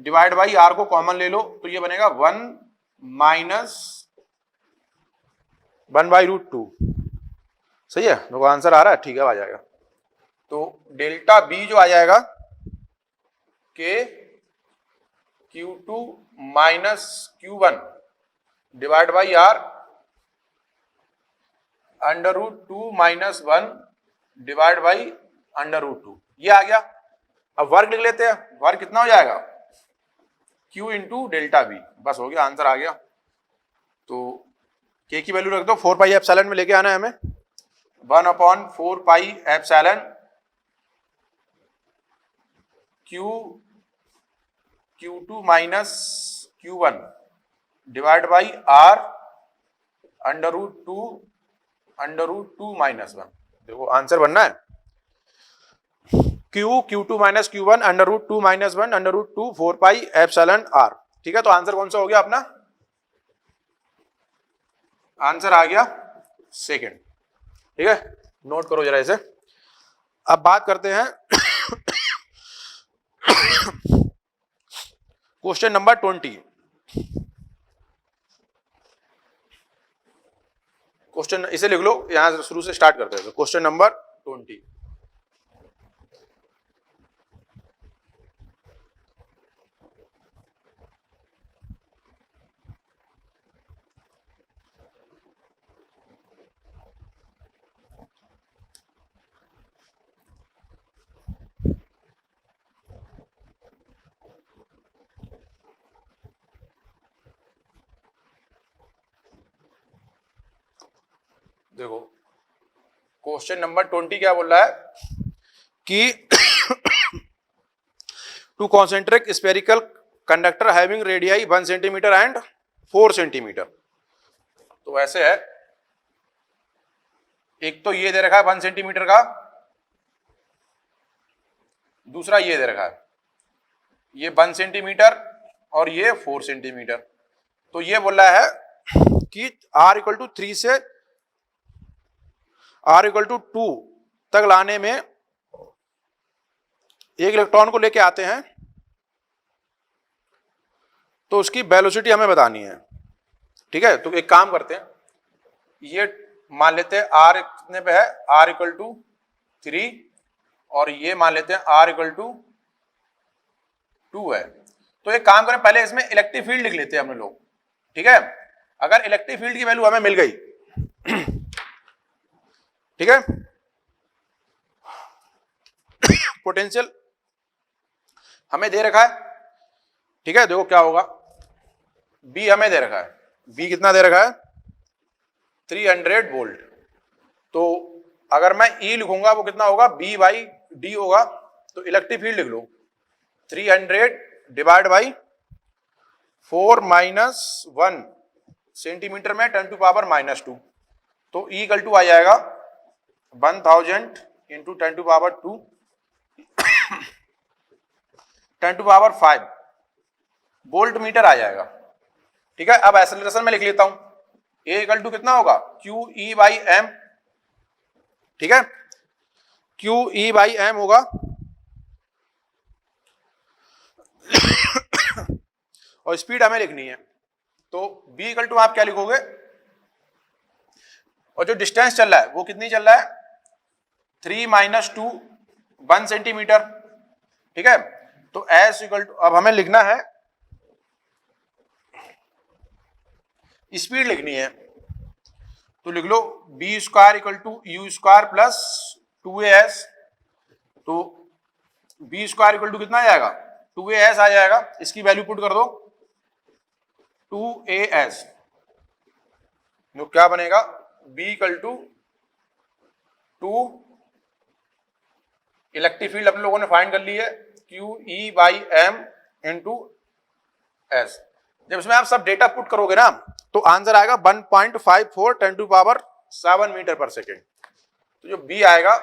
divide by R को कॉमन ले लो तो ये बनेगा 1 माइनस 1/√2, सही है। देखो आंसर आ रहा है, ठीक है, आ जाएगा। तो डेल्टा B जो आ जाएगा Q2 minus Q1 divide by R √2 minus 1 divide by √2, ये आ गया। अब वर्क लिख लेते हैं, वर्क कितना हो जाएगा, Q इंटू डेल्टा B, बस हो गया, आंसर आ गया। तो K की वैल्यू रख दो, 4 पाई एप्सिलॉन में लेके आना है हमें, 1/4 pi epsilon Q2 minus Q1 divide by R √2 minus 1। देखो आंसर बनना है Q2 minus Q1 √2 minus 1 √2 4 pi epsilon R, ठीक है। तो आंसर कौन सा हो गया अपना, आंसर आ गया सेकंड, ठीक है। नोट करो जरा इसे। अब बात करते हैं क्वेश्चन नंबर 20। क्वेश्चन इसे लिख लो, यहां से शुरू से स्टार्ट करते हैं। Question number 20। देखो क्वेश्चन नंबर 20 क्या बोल रहा है कि to concentric spherical conductor having radii 1 centimetre and 4 centimetre. तो ऐसे है, एक तो ये दे रखा है 1 सेंटीमीटर का, दूसरा ये दे रखा है ये 1 सेंटीमीटर और ये 4 सेंटीमीटर। तो ये बोल रहा है कि r इक्वल टू 3 से r इक्वल टू 2 तक लाने में एक इलेक्ट्रॉन को लेके आते हैं, तो उसकी वेलोसिटी हमें बतानी है। ठीक है, तो एक काम करते हैं, ये मान लेते हैं r कितने पे है, r इक्वल टू 3 और ये मान लेते हैं r इक्वल टू 2 है। तो एक काम करें, पहले इसमें इलेक्ट्रिक फील्ड लिख लेते हैं हम लोग। ठीक है, अगर इलेक्ट्रिक फील्ड की वैल्यू हमें मिल गई, ठीक है, पोटेंशियल हमें दे रखा है। ठीक है, देखो क्या होगा, B हमें दे रखा है, B कितना दे रखा है 300 वोल्ट। तो अगर मैं E लिखूंगा वो कितना होगा B बाई D होगा। तो इलेक्ट्रिक फील्ड लिख लो 300 डिवाइड बाई 4 माइनस 1 सेंटीमीटर में 10 टू पावर -2। तो E इक्वल टू आ जाएगा 1000 into 10 to power 2 10 to power 5 volt metre आ जाएगा। ठीक है, अब एक्सेलरेशन में लिख लेता हूं, A इक्वल टू कितना होगा QE बाई M। ठीक है, QE बाई M होगा और स्पीड हमें लिखनी है। तो B इक्वल टू आप क्या लिखोगे, और जो डिस्टेंस चल रहा है वो कितनी चल रहा है 3 माइनस 2 1 सेंटीमीटर। ठीक है, तो S इक्वल टू, अब हमें लिखना है स्पीड लिखनी है, तो लिख लो B square equal to U square plus 2AS। तो B स्क्वायर इक्वल टू कितना आ जाएगा 2AS आ जाएगा, इसकी वैल्यू पुट कर दो 2AS। तो क्या बनेगा B equal to 2, electric field अपने लोगों ने फाइंड कर ली है QE by M into S। जब इसमें आप सब डेटा पुट करोगे ना तो आंसर आएगा 1.54 10 टू पावर 7 मीटर पर सेकेंड। तो जो B आएगा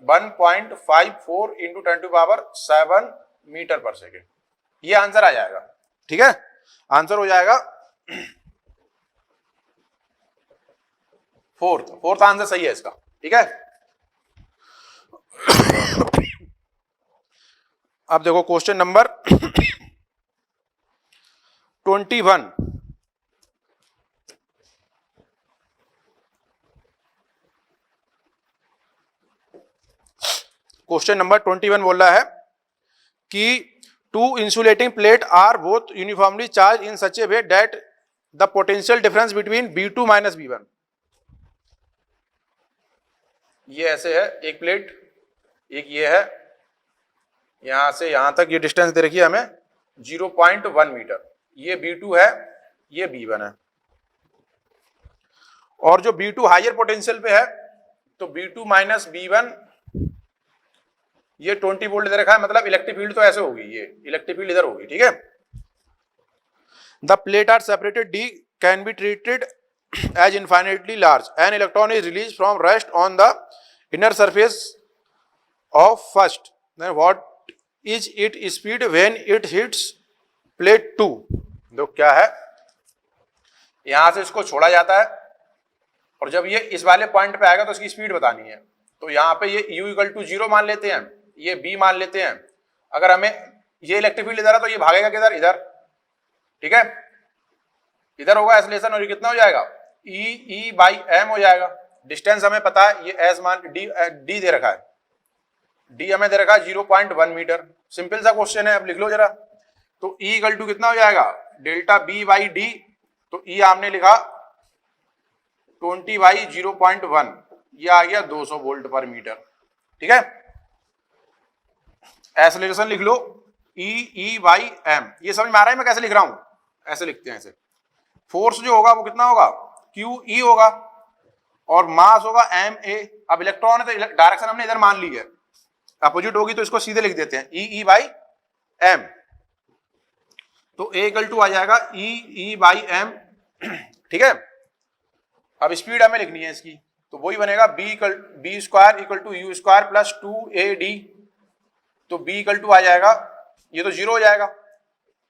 1.54 इंटू 10 टू पावर 7 मीटर पर सेकेंड, ये आंसर आ जाएगा। ठीक है, आंसर हो जाएगा फोर्थ आंसर सही है इसका। ठीक है, अब देखो क्वेश्चन नंबर 21। क्वेश्चन नंबर 21 बोल रहा है कि two insulating plate are both uniformly charge in such a way that the potential difference between B2 minus B1। ये ऐसे है, एक प्लेट, एक ये है, यहां से यहां तक ये डिस्टेंस दे रखी है हमें 0.1 मीटर। ये B2 है, ये B1 है, और जो B2 हायर पोटेंशियल पे है तो B2 माइनस B1 ये 20 वोल्ट दे रखा है, मतलब इलेक्ट्रिक फील्ड तो ऐसे होगी, ये इलेक्ट्रिक फील्ड इधर होगी। ठीक है, the plate are separated, D can be treated as infinitely large, an electron is release from rest on the inner surface of first, then what is it speed when it hits plate 2। तो क्या है, यहां से इसको छोड़ा जाता है और जब ये इस वाले पॉइंट पे आएगा तो इसकी स्पीड बतानी है। तो यहाँ पे ये U इक्वल टू 0 मान लेते हैं, ये B मान लेते हैं। अगर हमें ये इलेक्ट्रिक फील्ड इधर है तो ये भागेगा किधर, इधर। ठीक है, इधर होगा एक्सेलरेशन और ये कितना हो जाएगा ई बाई एम हो जाएगा। डिस्टेंस हमें पता है, ये एस मान डी दे रखा है, डी हमें दे रखा है 0.1 मीटर। सिंपल सा क्वेश्चन है, अब लिख लो जरा। तो ई इक्वल टू कितना हो जाएगा, डेल्टा बी बाई डी। तो ई आपने लिखा 20 बाई 0.1, ये आ गया 200 वोल्ट पर मीटर। ठीक है, एक्सेलरेशन लिख लो ई बाई एम। ये समझ में आ रहा है मैं कैसे लिख रहा हूं, ऐसे लिखते हैं ऐसे। फोर्स जो होगा वो कितना होगा, क्यू ई होगा, और मास होगा एम ए। अब इलेक्ट्रॉन है तो डायरेक्शन हमने इधर मान ली है, अपोजिट होगी तो इसको सीधे लिख देते हैं ई बाई एम। तो ए इक्वल टू आ जाएगा ई बाई एम। ठीक है, अब स्पीड हमें लिखनी है इसकी, तो वही बनेगा B square equal to U square plus 2AD। तो बी इक्वल टू आ जाएगा, ये तो 0 हो जाएगा,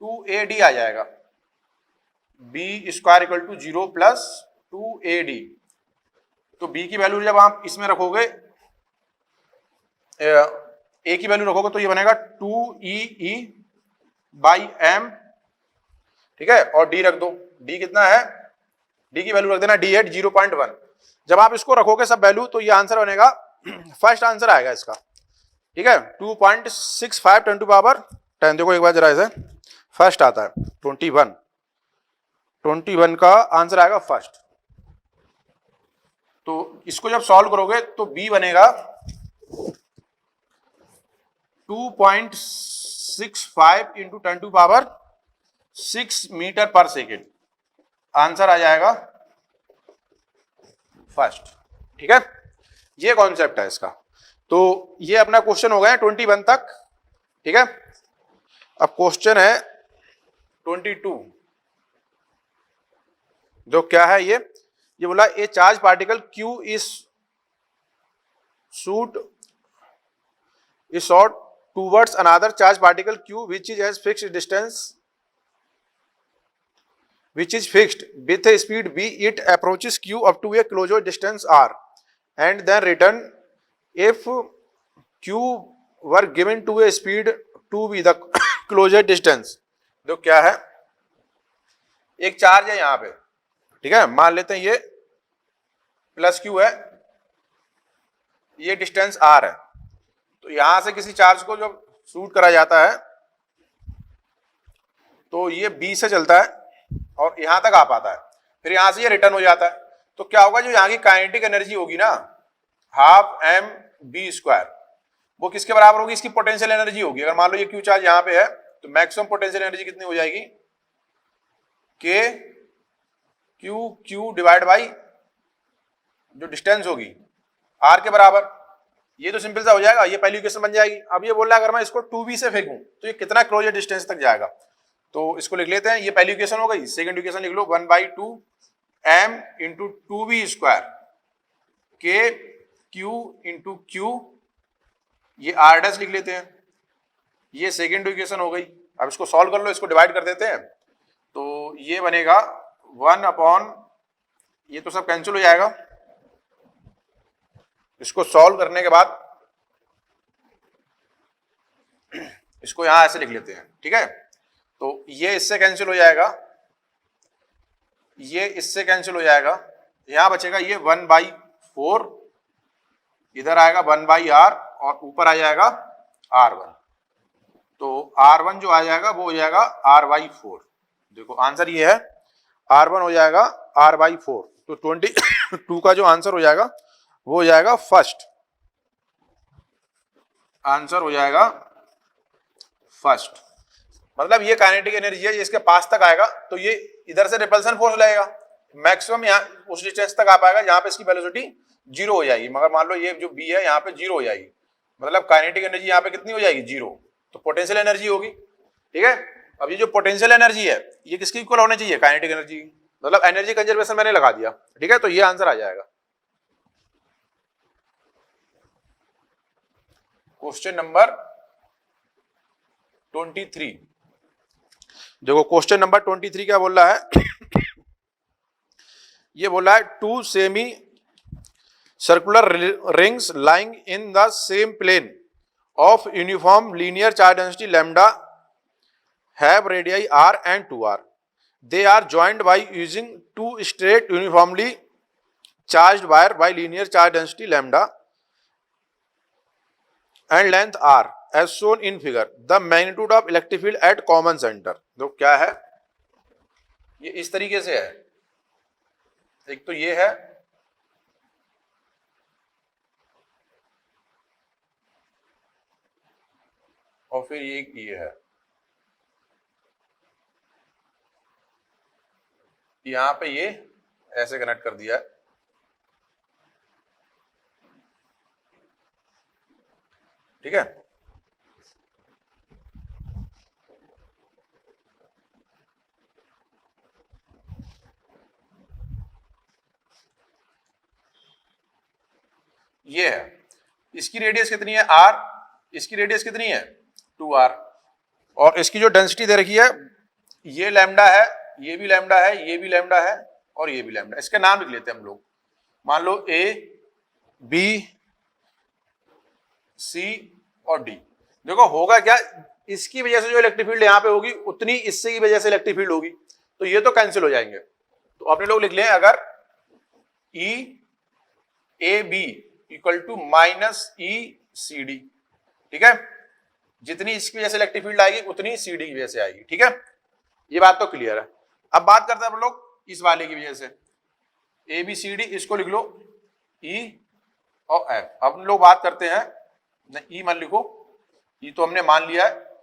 2AD आ जाएगा, B square equal to 0 plus 2AD। तो बी की वैल्यू जब आप इसमें रखोगे, ए की वैल्यू रखोगे तो ये बनेगा 2E बाई एम। ठीक है, और डी रख दो, डी कितना है, डी की वैल्यू रख देना डी एट 0.1। जब आप इसको रखोगे सब वैल्यू तो ये आंसर बनेगा, फर्स्ट आंसर आएगा इसका। ठीक है, 2.65 10 टू पावर 10। देखो एक बार जरा इसे, फर्स्ट आता है 21 का आंसर आएगा फर्स्ट। तो इसको जब सॉल्व करोगे तो बी बनेगा 2.65 इंटू 10 टू पावर 6 मीटर पर सेकेंड, आंसर आ जाएगा फर्स्ट। ठीक है, ये कॉन्सेप्ट है इसका। तो ये अपना क्वेश्चन हो गया 21 तक। ठीक है, अब क्वेश्चन है 22। जो क्या है ये बोला ए charge particle Q is shot towards another charge particle Q which is has fixed distance which is fixed with a speed v, it approaches q up to a closure distance r and then return if q were given to a speed 2v the closure distance। तो क्या है, एक charge है यहां पे, ठीक है, मान लेते हैं ये प्लस q है, ये डिस्टेंस r है। तो यहां से किसी चार्ज को जब शूट करा जाता है तो ये b से चलता है और यहां तक आ पाता है, फिर यहां से ये रिटर्न हो जाता है। तो क्या होगा, जो यहां की काइनेटिक एनर्जी होगी ना, हाफ एम बी स्क्वायर, वो किसके बराबर होगी, इसकी पोटेंशियल एनर्जी होगी। अगर मान लो ये क्यू चार्ज यहां पे है तो मैक्सिमम पोटेंशियल एनर्जी कितनी हो जाएगी, के क्यू डिवाइड बाई जो डिस्टेंस होगी आर के बराबर। ये तो सिंपल सा हो जाएगा, ये पहली इक्वेशन बन जाएगी। अब ये बोल रहा है अगर मैं इसको 2v से फेंकूं तो ये कितना क्लोजर डिस्टेंस तक जाएगा। तो इसको लिख लेते हैं, ये पहली इक्वेशन हो गई। सेकंड इक्वेशन लिख लो 1/2 m इंटू 2v स्क्वायर के क्यू इंटू क्यू, ये r डैश लिख लेते हैं। ये सेकंड इक्वेशन हो गई। अब इसको सॉल्व कर लो, इसको डिवाइड कर देते हैं। तो ये बनेगा 1/, ये तो सब कैंसिल हो जाएगा। इसको सॉल्व करने के बाद इसको यहां ऐसे लिख लेते हैं। ठीक है, तो ये इससे कैंसिल हो जाएगा, ये इससे कैंसिल हो जाएगा, यहां बचेगा ये 1/4, इधर आएगा 1/r और ऊपर आ जाएगा r1। तो r1 जो आ जाएगा वो हो जाएगा r/4। देखो आंसर ये है, r1 हो जाएगा r/4। तो 22 का जो आंसर हो जाएगा वो हो जाएगा फर्स्ट, आंसर हो जाएगा फर्स्ट। मतलब ये काइनेटिक एनर्जी है, ये इसके पास तक आएगा तो ये इधर से रिपल्सन फोर्स लगेगा, मैक्सिमम यहाँ उस डिस्टेंस तक आ पाएगा जहां पे इसकी वेलोसिटी 0 हो जाएगी। मगर मान लो ये जो बी है यहाँ पे 0 हो जाएगी, मतलब काइनेटिक एनर्जी यहाँ पे कितनी हो जाएगी, 0। तो पोटेंशियल एनर्जी होगी। ठीक है, अब ये जो पोटेंशियल एनर्जी है ये किसकी इक्वल होनी चाहिए, काइनेटिक एनर्जी। मतलब एनर्जी कंजर्वेशन मैंने लगा दिया। ठीक है, तो ये आंसर आ जाएगा। Question number 23। देखो क्वेश्चन नंबर 23 क्या बोल रहा है ये बोल रहा है 2 semi circular rings lying in the same plane of uniform linear charge density lambda have radii r and 2r। They are joined by using two straight uniformly charged wire by linear charge density lambda and length R as shown in figure, the magnitude of electric field at common centre. तो क्या है, ये इस तरीके से है, एक तो ये है, और फिर ये है, यहां पे ये ऐसे कनेक्ट कर दिया है, ठीक है। ये है, इसकी रेडियस कितनी है r, इसकी रेडियस कितनी है 2r, और इसकी जो डेंसिटी दे रखी है ये लैम्डा है, ये भी लैम्डा है, ये भी लैम्डा है, और ये भी लैम्डा। इसके नाम लिख लेते हैं हम लोग, मान लो A, B, C और D। देखो होगा क्या, इसकी वजह से जो इलेक्ट्रिक फील्ड यहां पे होगी उतनी इससे की वजह से इलेक्ट्रिक फील्ड होगी, तो ये तो कैंसिल हो जाएंगे। तो अपने लोग लिख लें, अगर E A B equal to minus E C D, ठीक है, जितनी इसकी वजह से इलेक्ट्रिक फील्ड आएगी उतनी सी डी की वजह से आएगी, ठीक है, ये बात तो क्लियर है। अब बात करते हैं हम लोग इस वाले की वजह से, ए बी सी डी, इसको लिख लो ई और एफ। अब हम लोग बात करते हैं, ई मान लिखो, ई तो हमने मान लिया है,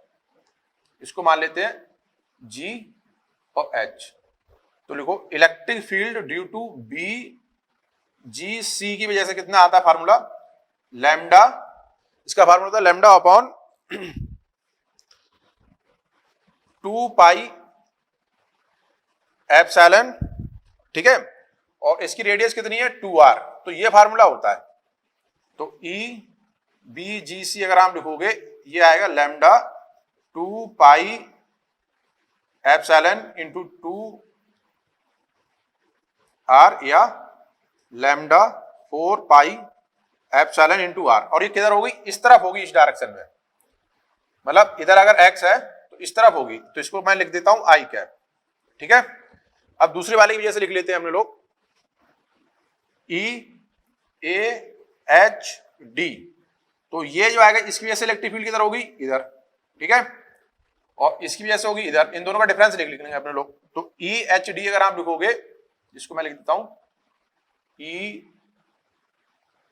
इसको मान लेते हैं जी और एच। तो लिखो electric field due to B G C की वजह से कितना आता है फार्मूला, लैम्डा, इसका फार्मूला होता है लैम्डा अपॉन 2 पाई एप्सिलॉन, ठीक है, और इसकी रेडियस कितनी है 2r, तो ये फार्मूला होता है। तो ई बी जी सी अगर आप लिखोगे ये आएगा lambda 2 pi epsilon into 2r या lambda 4 pi epsilon into R, और ये किधर होगी, इस तरफ होगी, इस डायरेक्शन में, मतलब इधर अगर x है तो इस तरफ होगी, तो इसको मैं लिख देता हूं आई कैप, ठीक है। अब दूसरे वाले की वजह से लिख लेते हैं हमने लोग ई ए एच डी, तो ये जो आएगा इसकी वजह से इलेक्ट्रिक फील्ड किधर होगी, इधर, ठीक है, और इसकी वजह से होगी इधर, इन दोनों का डिफरेंस लिख लेंगे अपने लोग। तो ई एच डी अगर आप लिखोगे, इसको मैं लिख देता हूं ई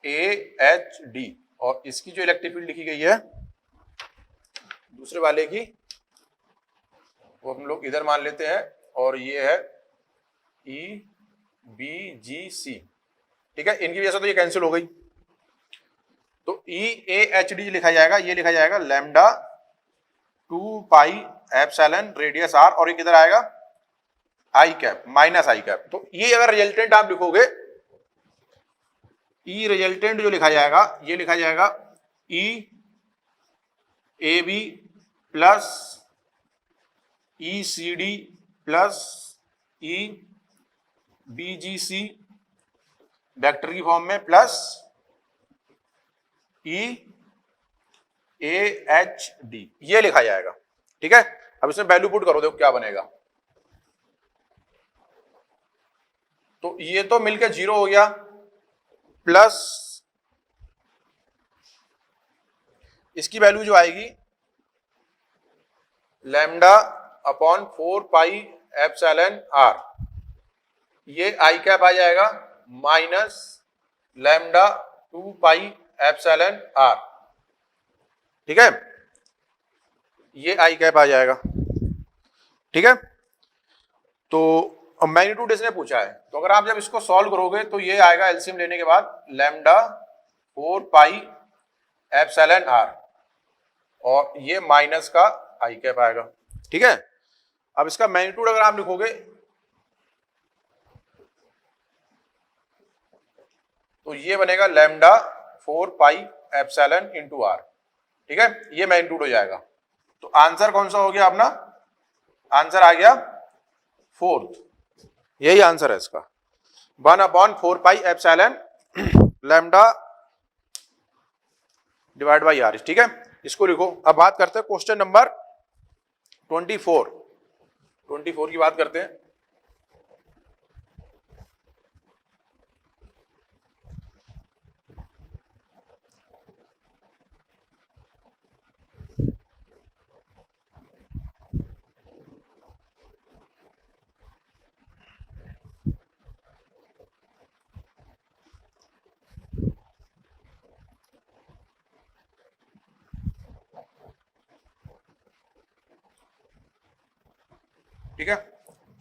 ए एच डी, और इसकी जो इलेक्ट्रिक फील्ड लिखी गई है दूसरे वाले की, वो हम लोग इधर मान लेते हैं, और ये है ई बी जी सी, ठीक है, इनकी वजह से तो ये कैंसिल हो गई। तो ई ए एच डी लिखा जाएगा, ये लिखा जाएगा lambda 2 pi epsilon radius R, और ये किधर आएगा I cap minus I cap. तो ये अगर रिजल्टेंट आप लिखोगे, ई रिजल्टेंट जो लिखा जाएगा ये लिखा जाएगा E A B plus E C D plus E B G C vector की फॉर्म में plus E A H D, ये लिखा जाएगा, ठीक है। अब इसमें वैल्यू पुट करो, देखो क्या बनेगा। तो ये तो मिलकर 0 हो गया, प्लस इसकी वैल्यू जो आएगी lambda upon 4 pi epsilon R, ये आई कैप आ जाएगा minus lambda 2 pi epsilon R, ठीक है, ये आई कैप आ जाएगा, ठीक है। तो मैग्नीट्यूड इसने पूछा है, तो अगर आप जब इसको सॉल्व करोगे तो ये आएगा एलसीएम लेने के बाद लैम्डा 4 पाई एप्सिलॉन आर, और ये माइनस का आई कैप आएगा, ठीक है। अब इसका मैग्नीट्यूड अगर आप लिखोगे तो ये बनेगा lambda 4 pi epsilon into R, ठीक है, ये मैग्नीट्यूड हो जाएगा। तो आंसर कौन सा हो गया अपना, आंसर आ गया 4th, यही आंसर है इसका, 1/4 pi epsilon lambda divide by R, ठीक है, इसको लिखो। अब बात करते हैं क्वेश्चन नंबर 24 की बात करते हैं। ठीक है,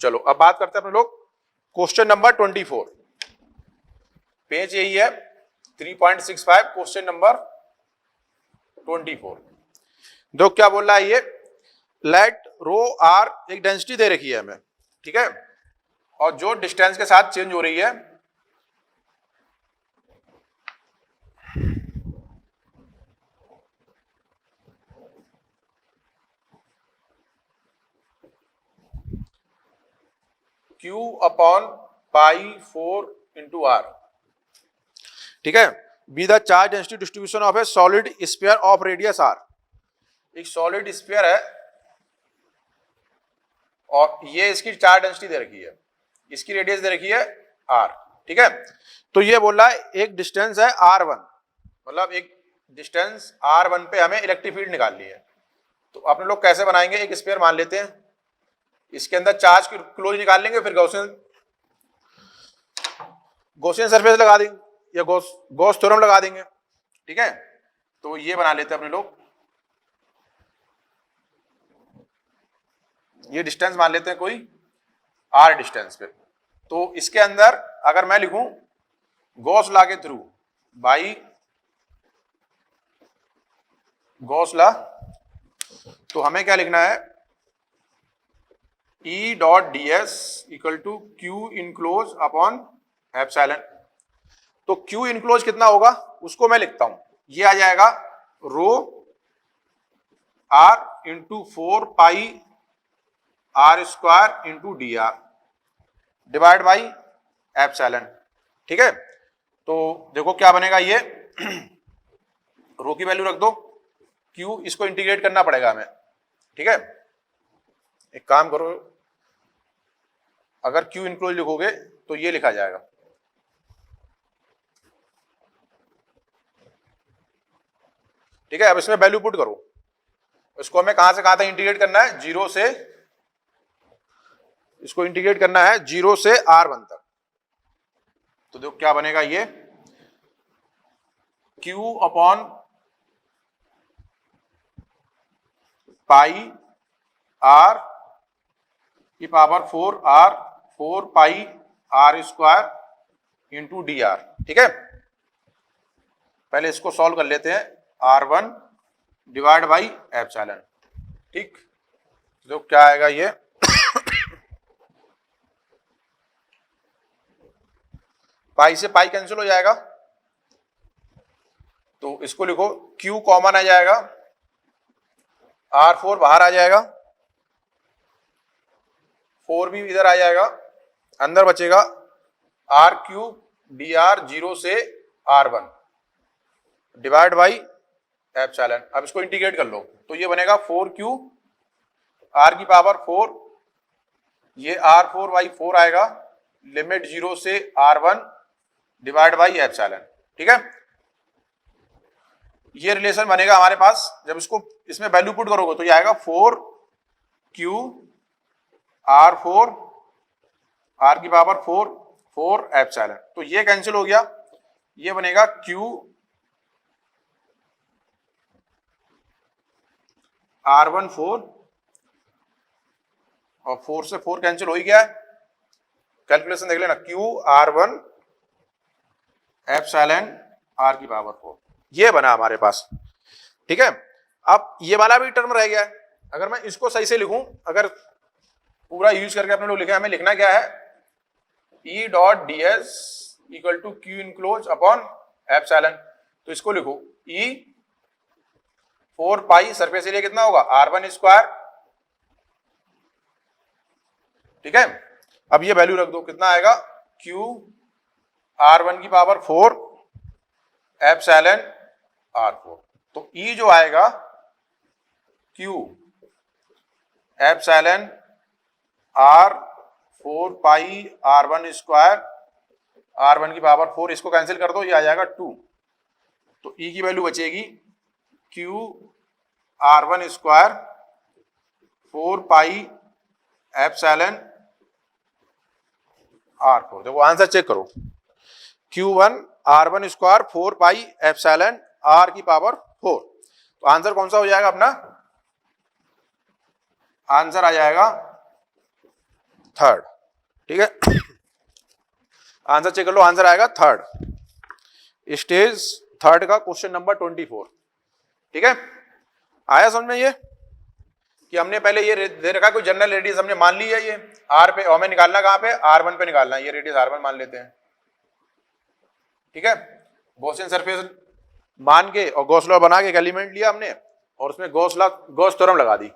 चलो अब बात करते हैं अपने लोग क्वेश्चन नंबर 24। पेज यही है 3.65, क्वेश्चन नंबर 24। दो क्या बोल रहा है ये, लेट रो आर एक डेंसिटी दे रखी है हमें, ठीक है, और जो डिस्टेंस के साथ चेंज हो रही है Q upon pi 4 into R, ठीक है, be the charge density distribution of a solid sphere of radius R. एक सॉलिड स्फीयर है और ये इसकी चार्ज डेंसिटी दे रखी है, इसकी रेडियस दे रखी है आर, ठीक है। तो ये बोल रहा है एक डिस्टेंस है r1, मतलब एक डिस्टेंस r1 पे हमें इलेक्ट्रिक फील्ड निकालनी है। तो अपने लोग कैसे बनाएंगे, एक स्फीयर मान लेते हैं, इसके अंदर चार्ज की क्लोज निकाल लेंगे, फिर गॉसियन सरफेस लगा देंगे या गॉस थ्योरम लगा देंगे, ठीक है। तो ये बना लेते हैं अपने लोग, ये डिस्टेंस मान लेते हैं कोई r डिस्टेंस पे। तो इसके अंदर अगर मैं लिखूं गॉस लॉ के थ्रू बाई गॉस लॉ, तो हमें क्या लिखना है, E dot D S equal to Q enclose upon epsilon. तो क्यू इनक्लोज कितना होगा उसको मैं लिखता हूं, ये आ जाएगा rho R into 4 pi R square into D R divide by epsilon, ठीक है। तो देखो क्या बनेगा ये रो की वैल्यू रख दो, क्यू इसको इंटीग्रेट करना पड़ेगा हमें, ठीक है। एक काम करो, अगर क्यू इनक्लोज लिखोगे तो ये लिखा जाएगा, ठीक है। अब इसमें वैल्यू पुट करो, इसको हमें कहां से कहां तक इंटीग्रेट करना है, जीरो से, इसको इंटीग्रेट करना है 0 से r1 तक। तो देखो क्या बनेगा ये, Q अपॉन पाई r की power 4 pi r square into D are, ठीक है। पहले इसको सॉल्व कर लेते हैं, r1 डिवाइड बाई एप्सिलॉन, ठीक। तो क्या आएगा ये पाई से पाई कैंसिल हो जाएगा, तो इसको लिखो Q कॉमन आ जाएगा, R4 बाहर आ जाएगा, 4 भी इधर आ जाएगा, अंदर बचेगा R क्यूब डी आर 0 से R1 डिवाइड बाई एप्सिलॉन। अब इसको इंटीग्रेट कर लो, तो ये बनेगा 4Q R की पावर 4, ये R4 बाई 4 आएगा, लिमिट 0 से R1 डिवाइड बाई एप्सिलॉन, ठीक है। ये रिलेशन बनेगा हमारे पास, जब इसको इसमें वैल्यू पुट करोगे तो ये आएगा 4Q R4 R की पावर 4 एप्सिलॉन। तो ये कैंसिल हो गया, ये बनेगा Q R1 4 और 4 से 4 कैंसिल हो ही गया है, कैलकुलेशन देख लेना, Q R1 एप्सिलॉन R की पावर 4, ये बना हमारे पास, ठीक है। अब ये वाला भी टर्म रह गया है, अगर मैं इसको सही से लिखूं, अगर पूरा यूज करके अपने लोग लिखे, हमें लिखना क्या है, E dot D S equal to Q enclose upon epsilon. तो इसको लिखो E 4 पाई सरफेस एरिया कितना होगा R1 स्क्वायर, ठीक है। अब ये वैल्यू रख दो, कितना आएगा Q R1 की पावर 4 एप्सिलॉन R4। तो E जो आएगा Q एप्सिलॉन R4 पाई R1 स्क्वायर, R1 की पावर 4, इसको कैंसिल कर दो, ये आ जाएगा 2। तो E की वैल्यू बचेगी Q R1 square 4 pi epsilon R4। देखो आंसर चेक करो, Q1 R1 square 4 pi epsilon R की पावर 4। तो आंसर कौन सा हो जाएगा अपना, आंसर आ जाएगा थर्ड। ठीक है, आंसर चेक कर लो, आंसर आएगा थर्ड, स्टेज थर्ड का क्वेश्चन नंबर 24। ठीक है, आया समझ में ये कि हमने पहले ये दे रखा कोई जनरल रेडियस हमने मान ली है, ये आर पे हमें निकालना कहाँ पे, R1 पे निकालना है, ये रेडियस R1 मान लेते हैं। ठीक है, गॉसियन सरफेस मान के और गॉस लॉ बना के एक एलिमेंट लिया हमने और उसमें गॉस थ्योरम लगा दी।